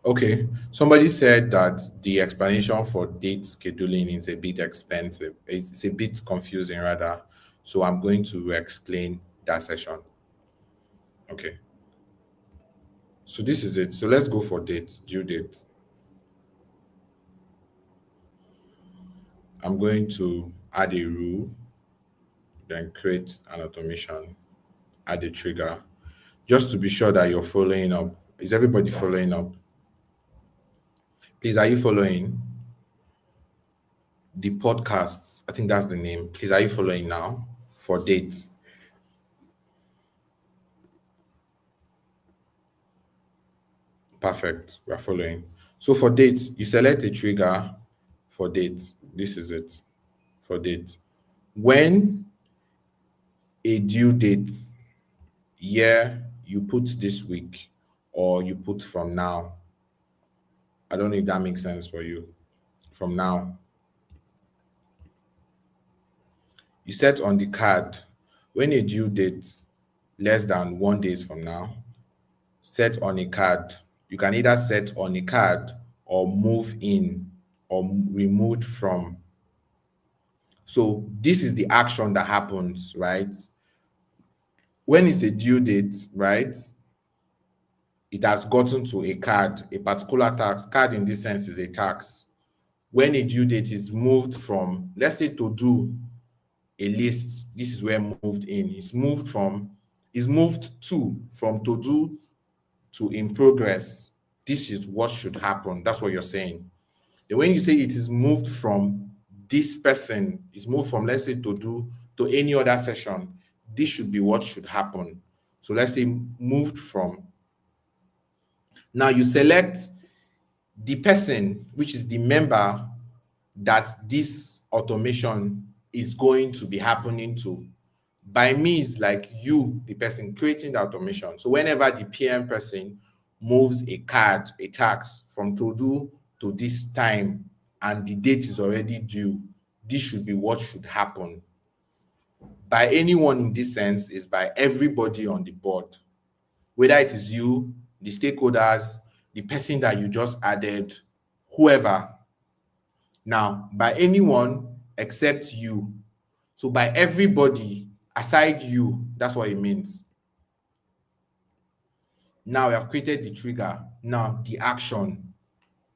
B: Okay, somebody said that the explanation for date scheduling is a bit expensive. It's a bit confusing, rather. So I'm going to explain that session. Okay, so this is it. So let's go for date, due date. I'm going to add a rule, then create an automation, add a trigger, just to be sure that you're following up. Is everybody following up? Please, are you following the podcast? I think that's the name. Please, are you following now for dates? Perfect. We're following. So for date, you select a trigger for date. This is it for date. When a due date year, you put this week, or you put from now. I don't know if that makes sense for you. From now, you set on the card when a due date less than 1 days from now. Set on a card. You can either set on a card or move in or removed from. So this is the action that happens, right? When it's a due date, right? It has gotten to a card, a particular tax. Card in this sense is a tax. When a due date is moved from, let's say, to do a list, this is where moved in. Is moved to from to do to in progress. This is what should happen. That's what you're saying. Then when you say it is moved from this person, is moved from, let's say, to do to any other session, this should be what should happen. So let's say moved from. Now you select the person, which is the member that this automation is going to be happening to. By me is like you, the person creating the automation. So whenever the PM person moves a card, a tax from to do to this time, and the date is already due, this should be what should happen. By anyone in this sense is by everybody on the board, whether it is you, the stakeholders, the person that you just added, whoever. Now, by anyone except you. So by everybody aside you, that's what it means. Now we have created the trigger. Now the action.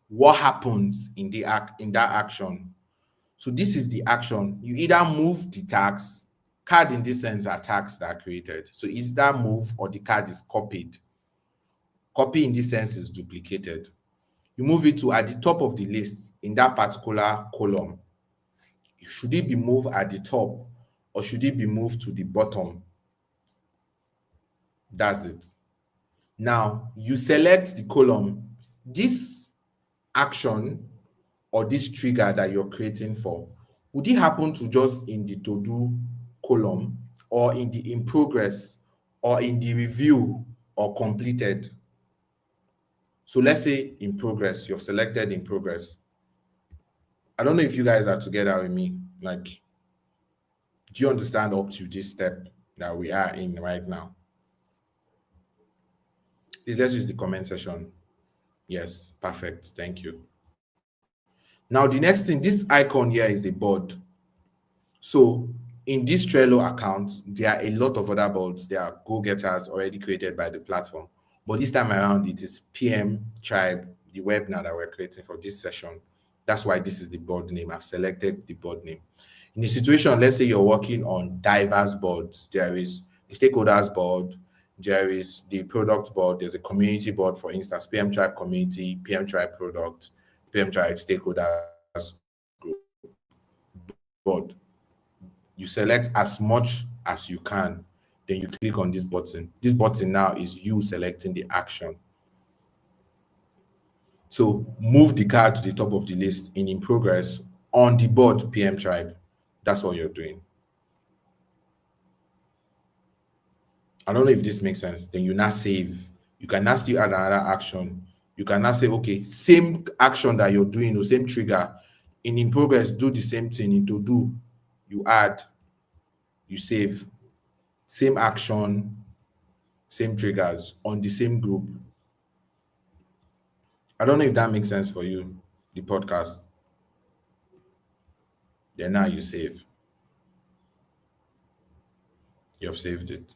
B: What happens in in that action? So this is the action. You either move the tags, card in this sense are tags that are created. So is that move or the card is copied. Copy in this sense is duplicated. You move it to at the top of the list in that particular column. Should it be moved at the top or should it be moved to the bottom? That's it. Now you select the column. This action or this trigger that you're creating for, would it happen to just in the to do column or in the in progress or in the review or completed? So let's say in progress, you've selected in progress. I don't know if you guys are together with me. Like, do you understand up to this step that we are in right now? Please let's use the comment section. Yes, perfect. Thank you. Now, the next thing, this icon here is a board. So in this Trello account, there are a lot of other boards. There are go-getters already created by the platform. But this time around, it is PM Tribe, the webinar that we're creating for this session. That's why this is the board name. I've selected the board name. In a situation, let's say you're working on diverse boards. There is the stakeholders board, there is the product board, there's a community board, for instance, PM Tribe community, PM Tribe product, PM Tribe stakeholders group board. You select as much as you can, then you click on this button. This button now is you selecting the action. So move the card to the top of the list in progress on the board PM Tribe. That's what you're doing. I don't know if this makes sense. Then you now save. You can now still add another action. You can now say, okay, same action that you're doing, the same trigger in progress, do the same thing. In to do, you add, you save, same action, same triggers on the same group. I don't know if that makes sense for you, the podcast. Then now you save. You've saved it.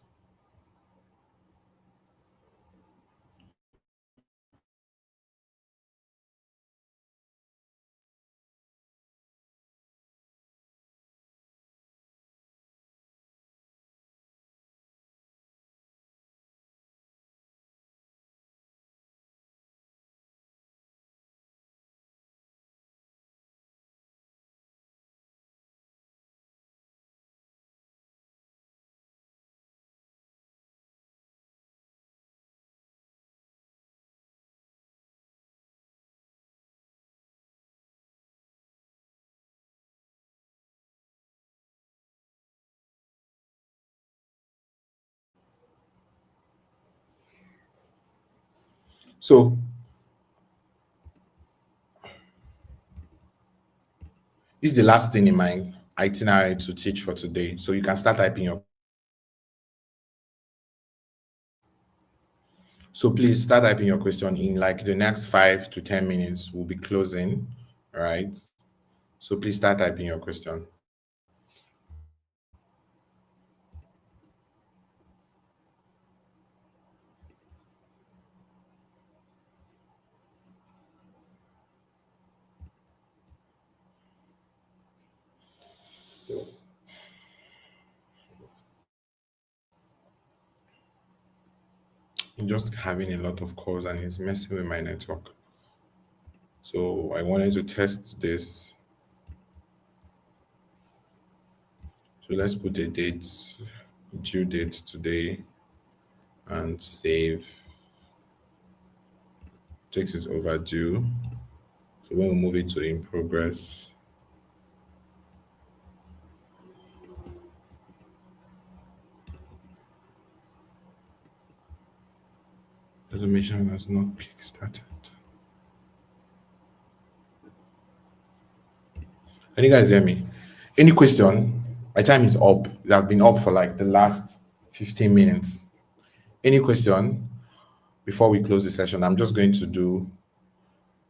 B: So this is the last thing in my itinerary to teach for today. So you can start typing your. So please start typing your question in like the next 5 to 10 minutes. We'll be closing, all right? So please start typing your question. I'm just having a lot of calls and it's messing with my network. So I wanted to test this. So let's put a date, due date today, and save. Takes is overdue. So when we move it to in progress, automation has not kickstarted. Can you guys hear me? Any question? My time is up. It has been up for like the last 15 minutes. Any question before we close the session? I'm just going to do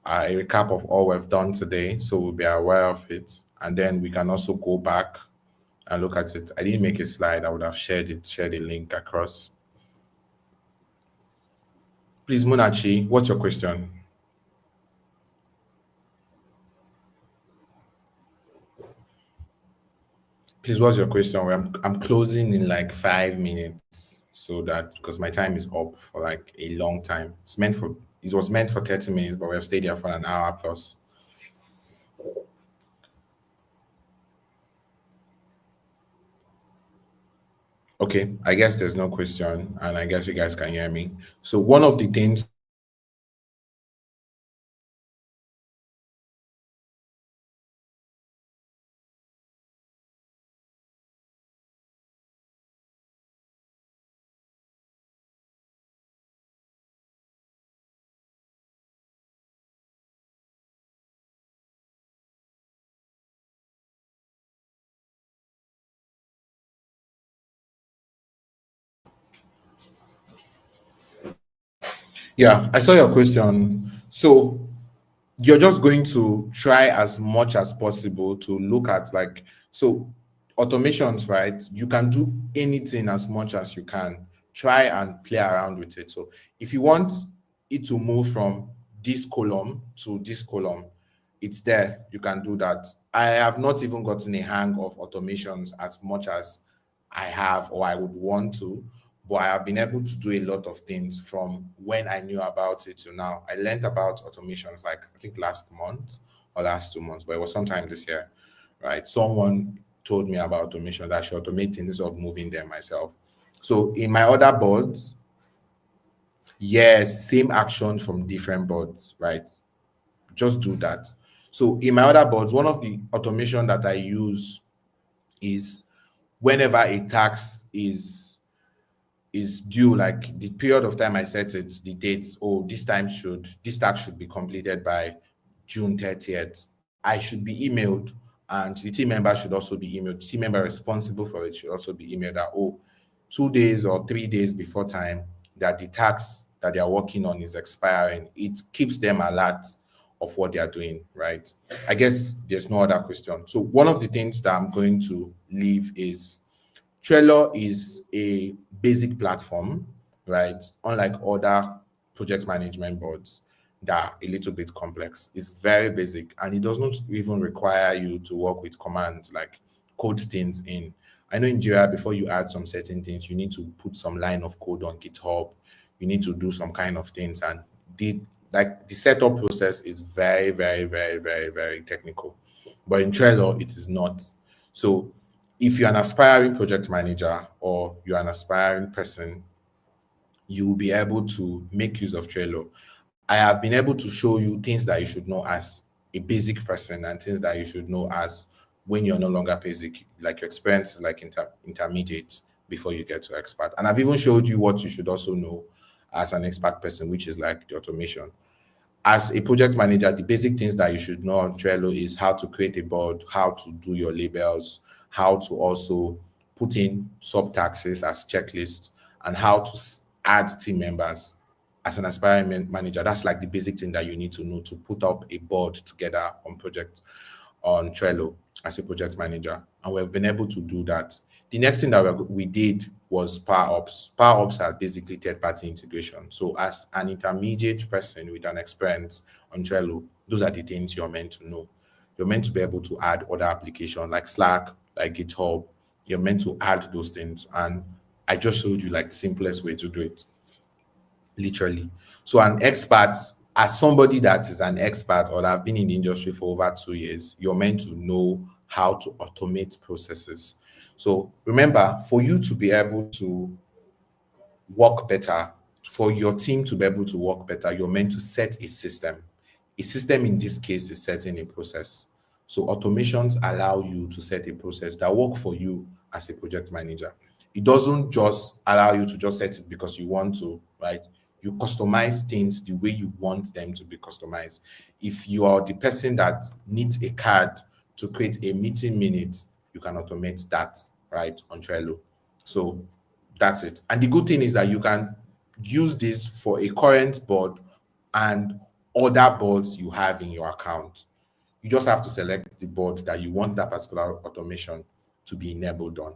B: a recap of all we've done today so we'll be aware of it. And then we can also go back and look at it. I didn't make a slide. I would have shared a link across. Please, Munachi, what's your question? Please, what's your question? I'm closing in like 5 minutes so that because my time is up for like a long time. It was meant for 30 minutes, but we have stayed here for an hour plus. Okay, I guess there's no question, and I guess you guys can hear me. So one of the things Yeah, I saw your question. So you're just going to try as much as possible to look at like so automations, right? You can do anything as much as you can. Try and play around with it. So if you want it to move from this column to this column, it's there. You can do that. I have not even gotten a hang of automations as much as I have or I would want to, but I have been able to do a lot of things from when I knew about it to now. I learned about automations like I think last month or last 2 months, but it was sometime this year, right? Someone told me about automation that I should automate things of moving them myself. So in my other boards, yes, same action from different boards, right? Just do that. So in my other boards, one of the automation that I use is whenever a tax is due, like the period of time I set it, the dates, oh, this tax should be completed by June 30th. I should be emailed, and the team member should also be emailed. The team member responsible for it should also be emailed that, oh, 2 days or 3 days before time that the tax that they are working on is expiring. It keeps them alert of what they are doing, right? I guess there's no other question. So one of the things that I'm going to leave is Trello is a basic platform, right? Unlike other project management boards that are a little bit complex. It's very basic and it does not even require you to work with commands like code things in. I know in Jira, before you add some certain things, you need to put some line of code on GitHub. You need to do some kind of things. And the setup process is very, very, very, very, very technical. But in Trello, it is not. So if you're an aspiring project manager or you're an aspiring person, you will be able to make use of Trello. I have been able to show you things that you should know as a basic person and things that you should know as when you're no longer basic, like your experience is like intermediate before you get to expert. And I've even showed you what you should also know as an expert person, which is like the automation. As a project manager, the basic things that you should know on Trello is how to create a board, how to do your labels, how to also put in sub-taxes as checklists, and how to add team members. As an aspiring manager, that's like the basic thing that you need to know to put up a board together on project on Trello as a project manager. And we've been able to do that. The next thing that we did was Power Ops. Power Ops are basically third-party integration. So as an intermediate person with an experience on Trello, those are the things you're meant to know. You're meant to be able to add other applications like Slack, like GitHub. You're meant to add those things. And I just showed you like the simplest way to do it, literally. So an expert, as somebody that is an expert or that have been in the industry for over 2 years, you're meant to know how to automate processes. So remember, for you to be able to work better, for your team to be able to work better, you're meant to set a system. A system in this case is setting a process. So automations allow you to set a process that work for you as a project manager. It doesn't just allow you to just set it because you want to, right? You customize things the way you want them to be customized. If you are the person that needs a card to create a meeting minute, you can automate that, right, on Trello. So that's it. And the good thing is that you can use this for a current board and other boards you have in your account. You just have to select the board that you want that particular automation to be enabled on.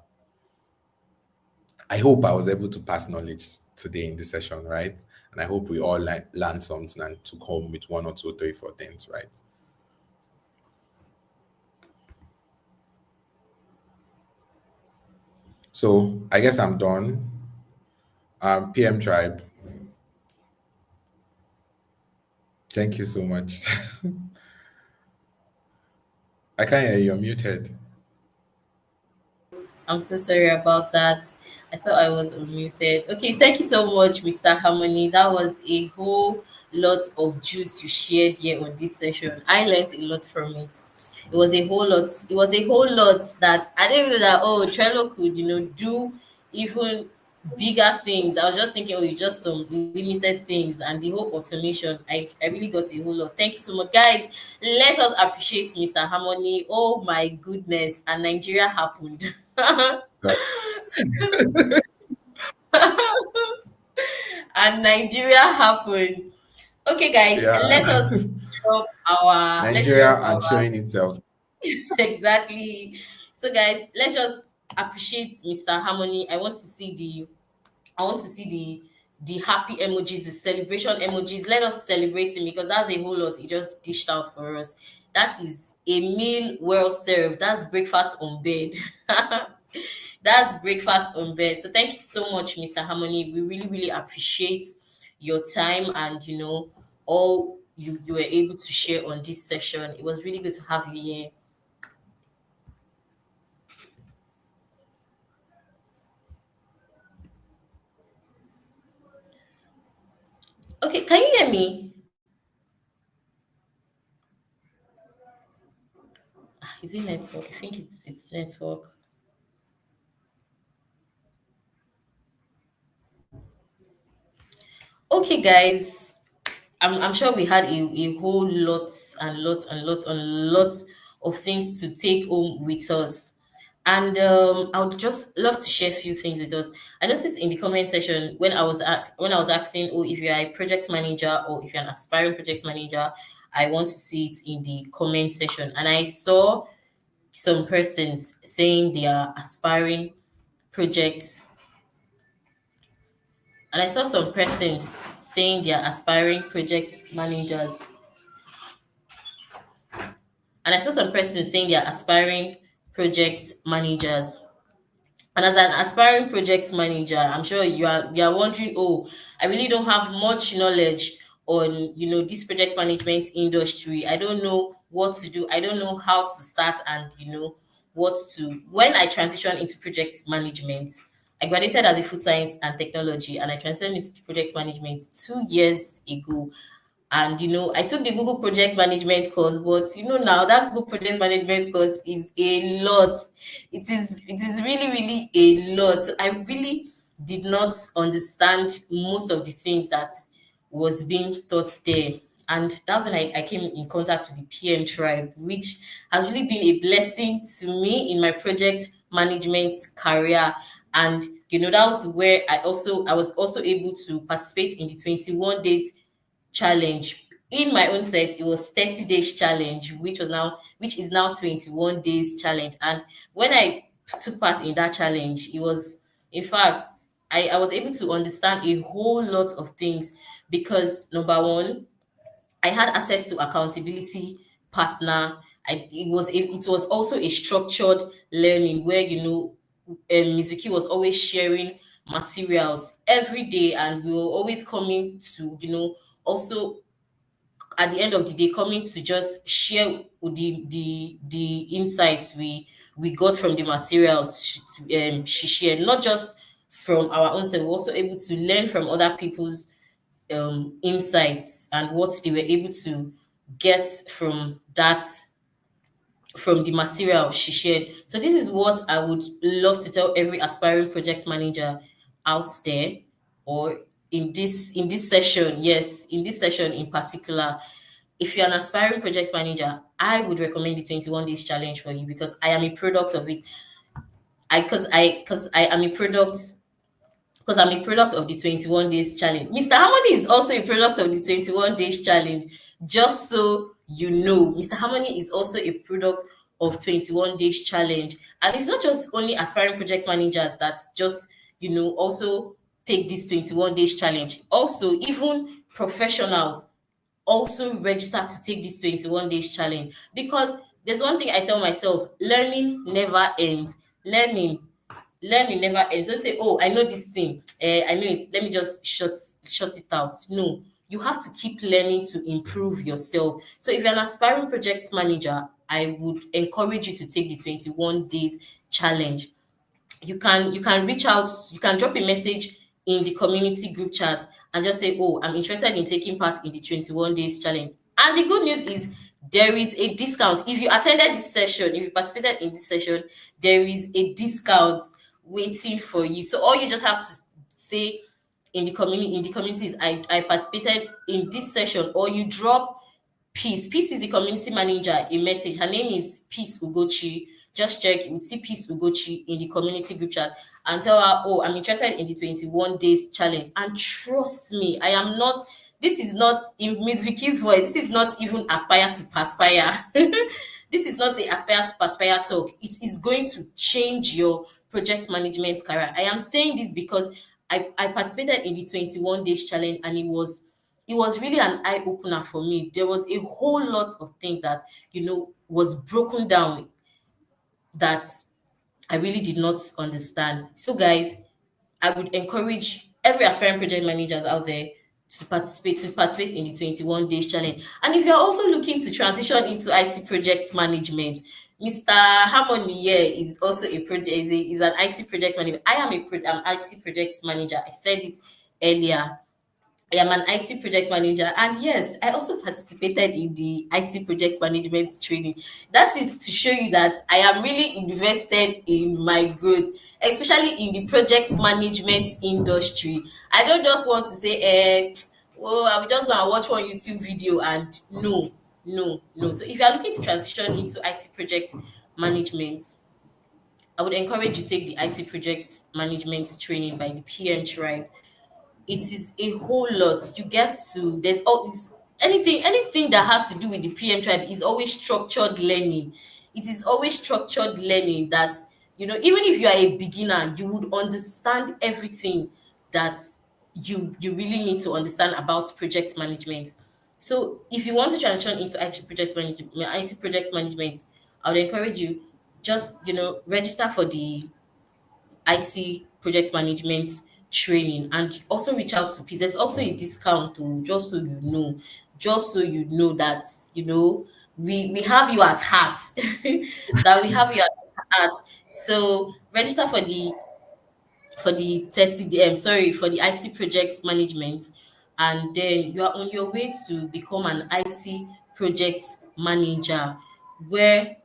B: I hope I was able to pass knowledge today in this session, right? And I hope we all learned something and took home with one or two, three, four things, right? So I guess I'm done. PM Tribe, thank you so much. I can't hear you, you're muted.
A: I'm so sorry about that. I thought I was unmuted. Okay, thank you so much, Mr. Harmony. That was a whole lot of juice you shared here on this session. I learned a lot from it. It was a whole lot. It was a whole lot that I didn't know that Trello could, do even bigger things. I was just thinking, it's just some limited things and the whole automation. I really got a whole lot. Thank you so much, guys. Let us appreciate Mr. Harmony. Oh my goodness. And Nigeria happened. And Nigeria happened. Okay, guys,
B: Yeah.
A: let's
B: Nigeria
A: drop
B: and
A: our
B: showing itself.
A: exactly. So, guys, let's just appreciate Mr. Harmony. I want to see the happy emojis, the celebration emojis. Let us celebrate him because that's a whole lot he just dished out for us. That is a meal well served. That's breakfast on bed. That's breakfast on bed. So thank you so much, Mr. Harmony. We really, really appreciate your time and all you were able to share on this session. It was really good to have you here. Okay, can you hear me? Is it network? I think it's network. Okay, guys. I'm sure we had a whole lot and lots and lots and lots of things to take home with us. And I would just love to share a few things with us. I noticed in the comment section when I was asking, oh, if you're a project manager or if you're an aspiring project manager, I want to see it in the comment section. And I saw some persons saying they are aspiring project and I saw some persons saying they are aspiring project managers. And I saw some persons saying they are aspiring project managers. And as an aspiring project manager, I'm sure you are wondering, oh, I really don't have much knowledge on this project management industry. I don't know what to do. I don't know how to start and what to when I transitioned into project management. I graduated as a food science and technology and I transitioned into project management 2 years ago. And I took the Google Project Management course, but now that Google Project Management course is a lot. It is really, really a lot. So I really did not understand most of the things that was being taught there. And that's when I came in contact with the PM tribe, which has really been a blessing to me in my project management career. And that was where I was also able to participate in the 21 days challenge. In my own set, it was 30 days challenge, which is now 21 days challenge. And when I took part in that challenge, it was, in fact, I was able to understand a whole lot of things because number one, I had access to accountability partner. It was also a structured learning where Ms. Vicky was always sharing materials every day, and we were always coming to also at the end of the day coming to just share with the insights we got from the materials she shared, not just from our own self. We're also able to learn from other people's insights and what they were able to get from the material she shared. So this is what I would love to tell every aspiring project manager out there, or in this session, yes, in this session in particular. If you're an aspiring project manager, I would recommend the 21 days challenge for you because I am a product of it. I am a product because I'm a product of the 21 days challenge. Mr. Harmony is also a product of the 21 days challenge. Just so you know, Mr. Harmony is also a product of 21 days challenge. And it's not just only aspiring project managers that just, also take this 21 days challenge. Also, even professionals also register to take this 21 days challenge because there's one thing I tell myself: learning never ends. Learning never ends. Don't say, oh, I know this thing, I know it, let me just shut it out. No, you have to keep learning to improve yourself. So if you're an aspiring project manager, I would encourage you to take the 21 days challenge. You can reach out, you can drop a message in the community group chat and just say, oh, I'm interested in taking part in the 21 days challenge. And the good news is there is a discount. If you attended this session, if you participated in this session, there is a discount waiting for you. So all you just have to say in the community is, I participated in this session, or you drop Peace. Peace is the community manager, a message. Her name is Peace Ugochi. Just check, you will see Peace Ugochi in the community group chat and tell her, oh, I'm interested in the 21 days challenge. And trust me, this is not, in Miss Vicky's voice, this is not even aspire to perspire. This is not the aspire to perspire talk. It is going to change your project management career. I am saying this because I participated in the 21 days challenge, and it was really an eye opener for me. There was a whole lot of things that was broken down that I really did not understand. So, guys, I would encourage every aspiring project managers out there to participate in the 21 days challenge. And if you're also looking to transition into IT project management, Mr. Harmony here is also is an IT project manager. I'm IT project manager. I said it earlier. I am an IT project manager, and yes, I also participated in the IT project management training. That is to show you that I am really invested in my growth, especially in the project management industry. I don't just want to say, oh, I will just go and watch one YouTube video and no, no, no. So if you are looking to transition into IT project management, I would encourage you to take the IT project management training by the PM Tribe. It is a whole lot. You get to there's all this anything that has to do with the PM tribe is always structured learning. It is always structured learning that even if you are a beginner, you would understand everything that you really need to understand about project management. So if you want to transition into IT project management, I would encourage you, just register for the IT project management training and also reach out to Peace. There's also a discount to, just so you know that we have you at heart. That we have you at heart. So register for the 30 sorry, for the IT project management, and then you are on your way to become an IT project manager, where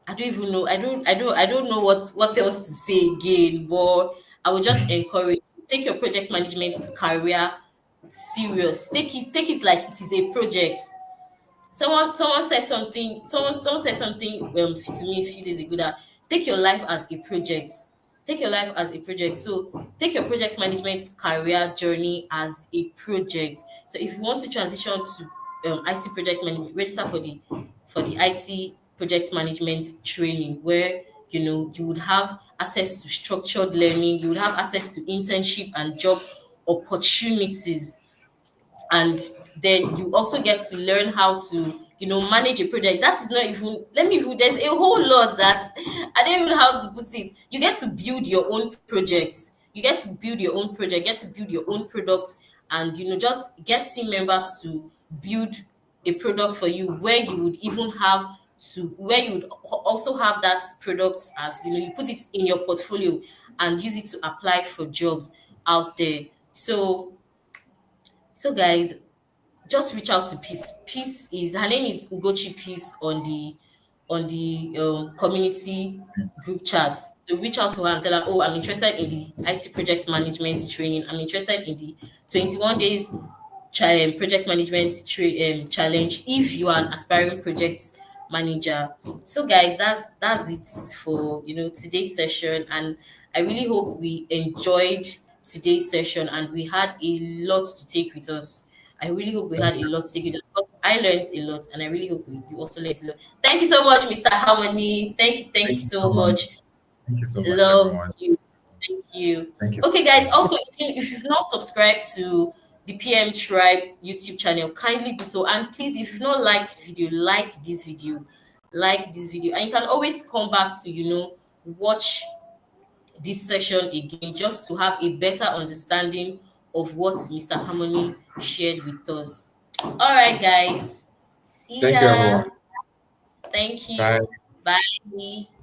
A: I don't even know. I don't know what else to say again. But I would just encourage. take your project management career serious. Take it like it is a project. Someone said something. Someone said something to me a few days ago that take your life as a project. Take your life as a project. So take your project management career journey as a project. So if you want to transition to IT project management, register for the IT project management training where you would have access to structured learning, you would have access to internship and job opportunities, and then you also get to learn how to manage a project. That is not even, let me even, there's a whole lot that I don't even know how to put it. You get to build your own projects, you get to build your own project, get to build your own product, and just get team members to build a product for you, where you would even have where you would also have that product as you put it in your portfolio and use it to apply for jobs out there. So guys, just reach out to Peace. Peace is her name is Ugochi Peace on the community group chats. So reach out to her and tell her, oh, I'm interested in the IT project management training. I'm interested in the 21 days project management challenge if you are an aspiring project manager. So guys, that's it for today's session, and I really hope we enjoyed today's session and we had a lot to take with us. I really hope we
B: Thank
A: had a
B: you.
A: lot to take with us. I learned a lot, and I really hope you also learned a lot. Thank you so much, Mr. Harmony. Thank you
B: Thank you so
A: so
B: much.
A: much.
B: Thank you so much,
A: Love
B: everyone.
A: you. Thank you.
B: Thank you so
A: Okay, guys.
B: much.
A: Also, if you've not subscribed to the PM Tribe YouTube channel, kindly do so. And please, if you've not liked the video, like this video. Like this video. And you can always come back to, watch this session again just to have a better understanding of what Mr. Harmony shared with us. All right, guys. See
B: Thank you, everyone.
A: ya. Thank
B: Bye.
A: you. Bye.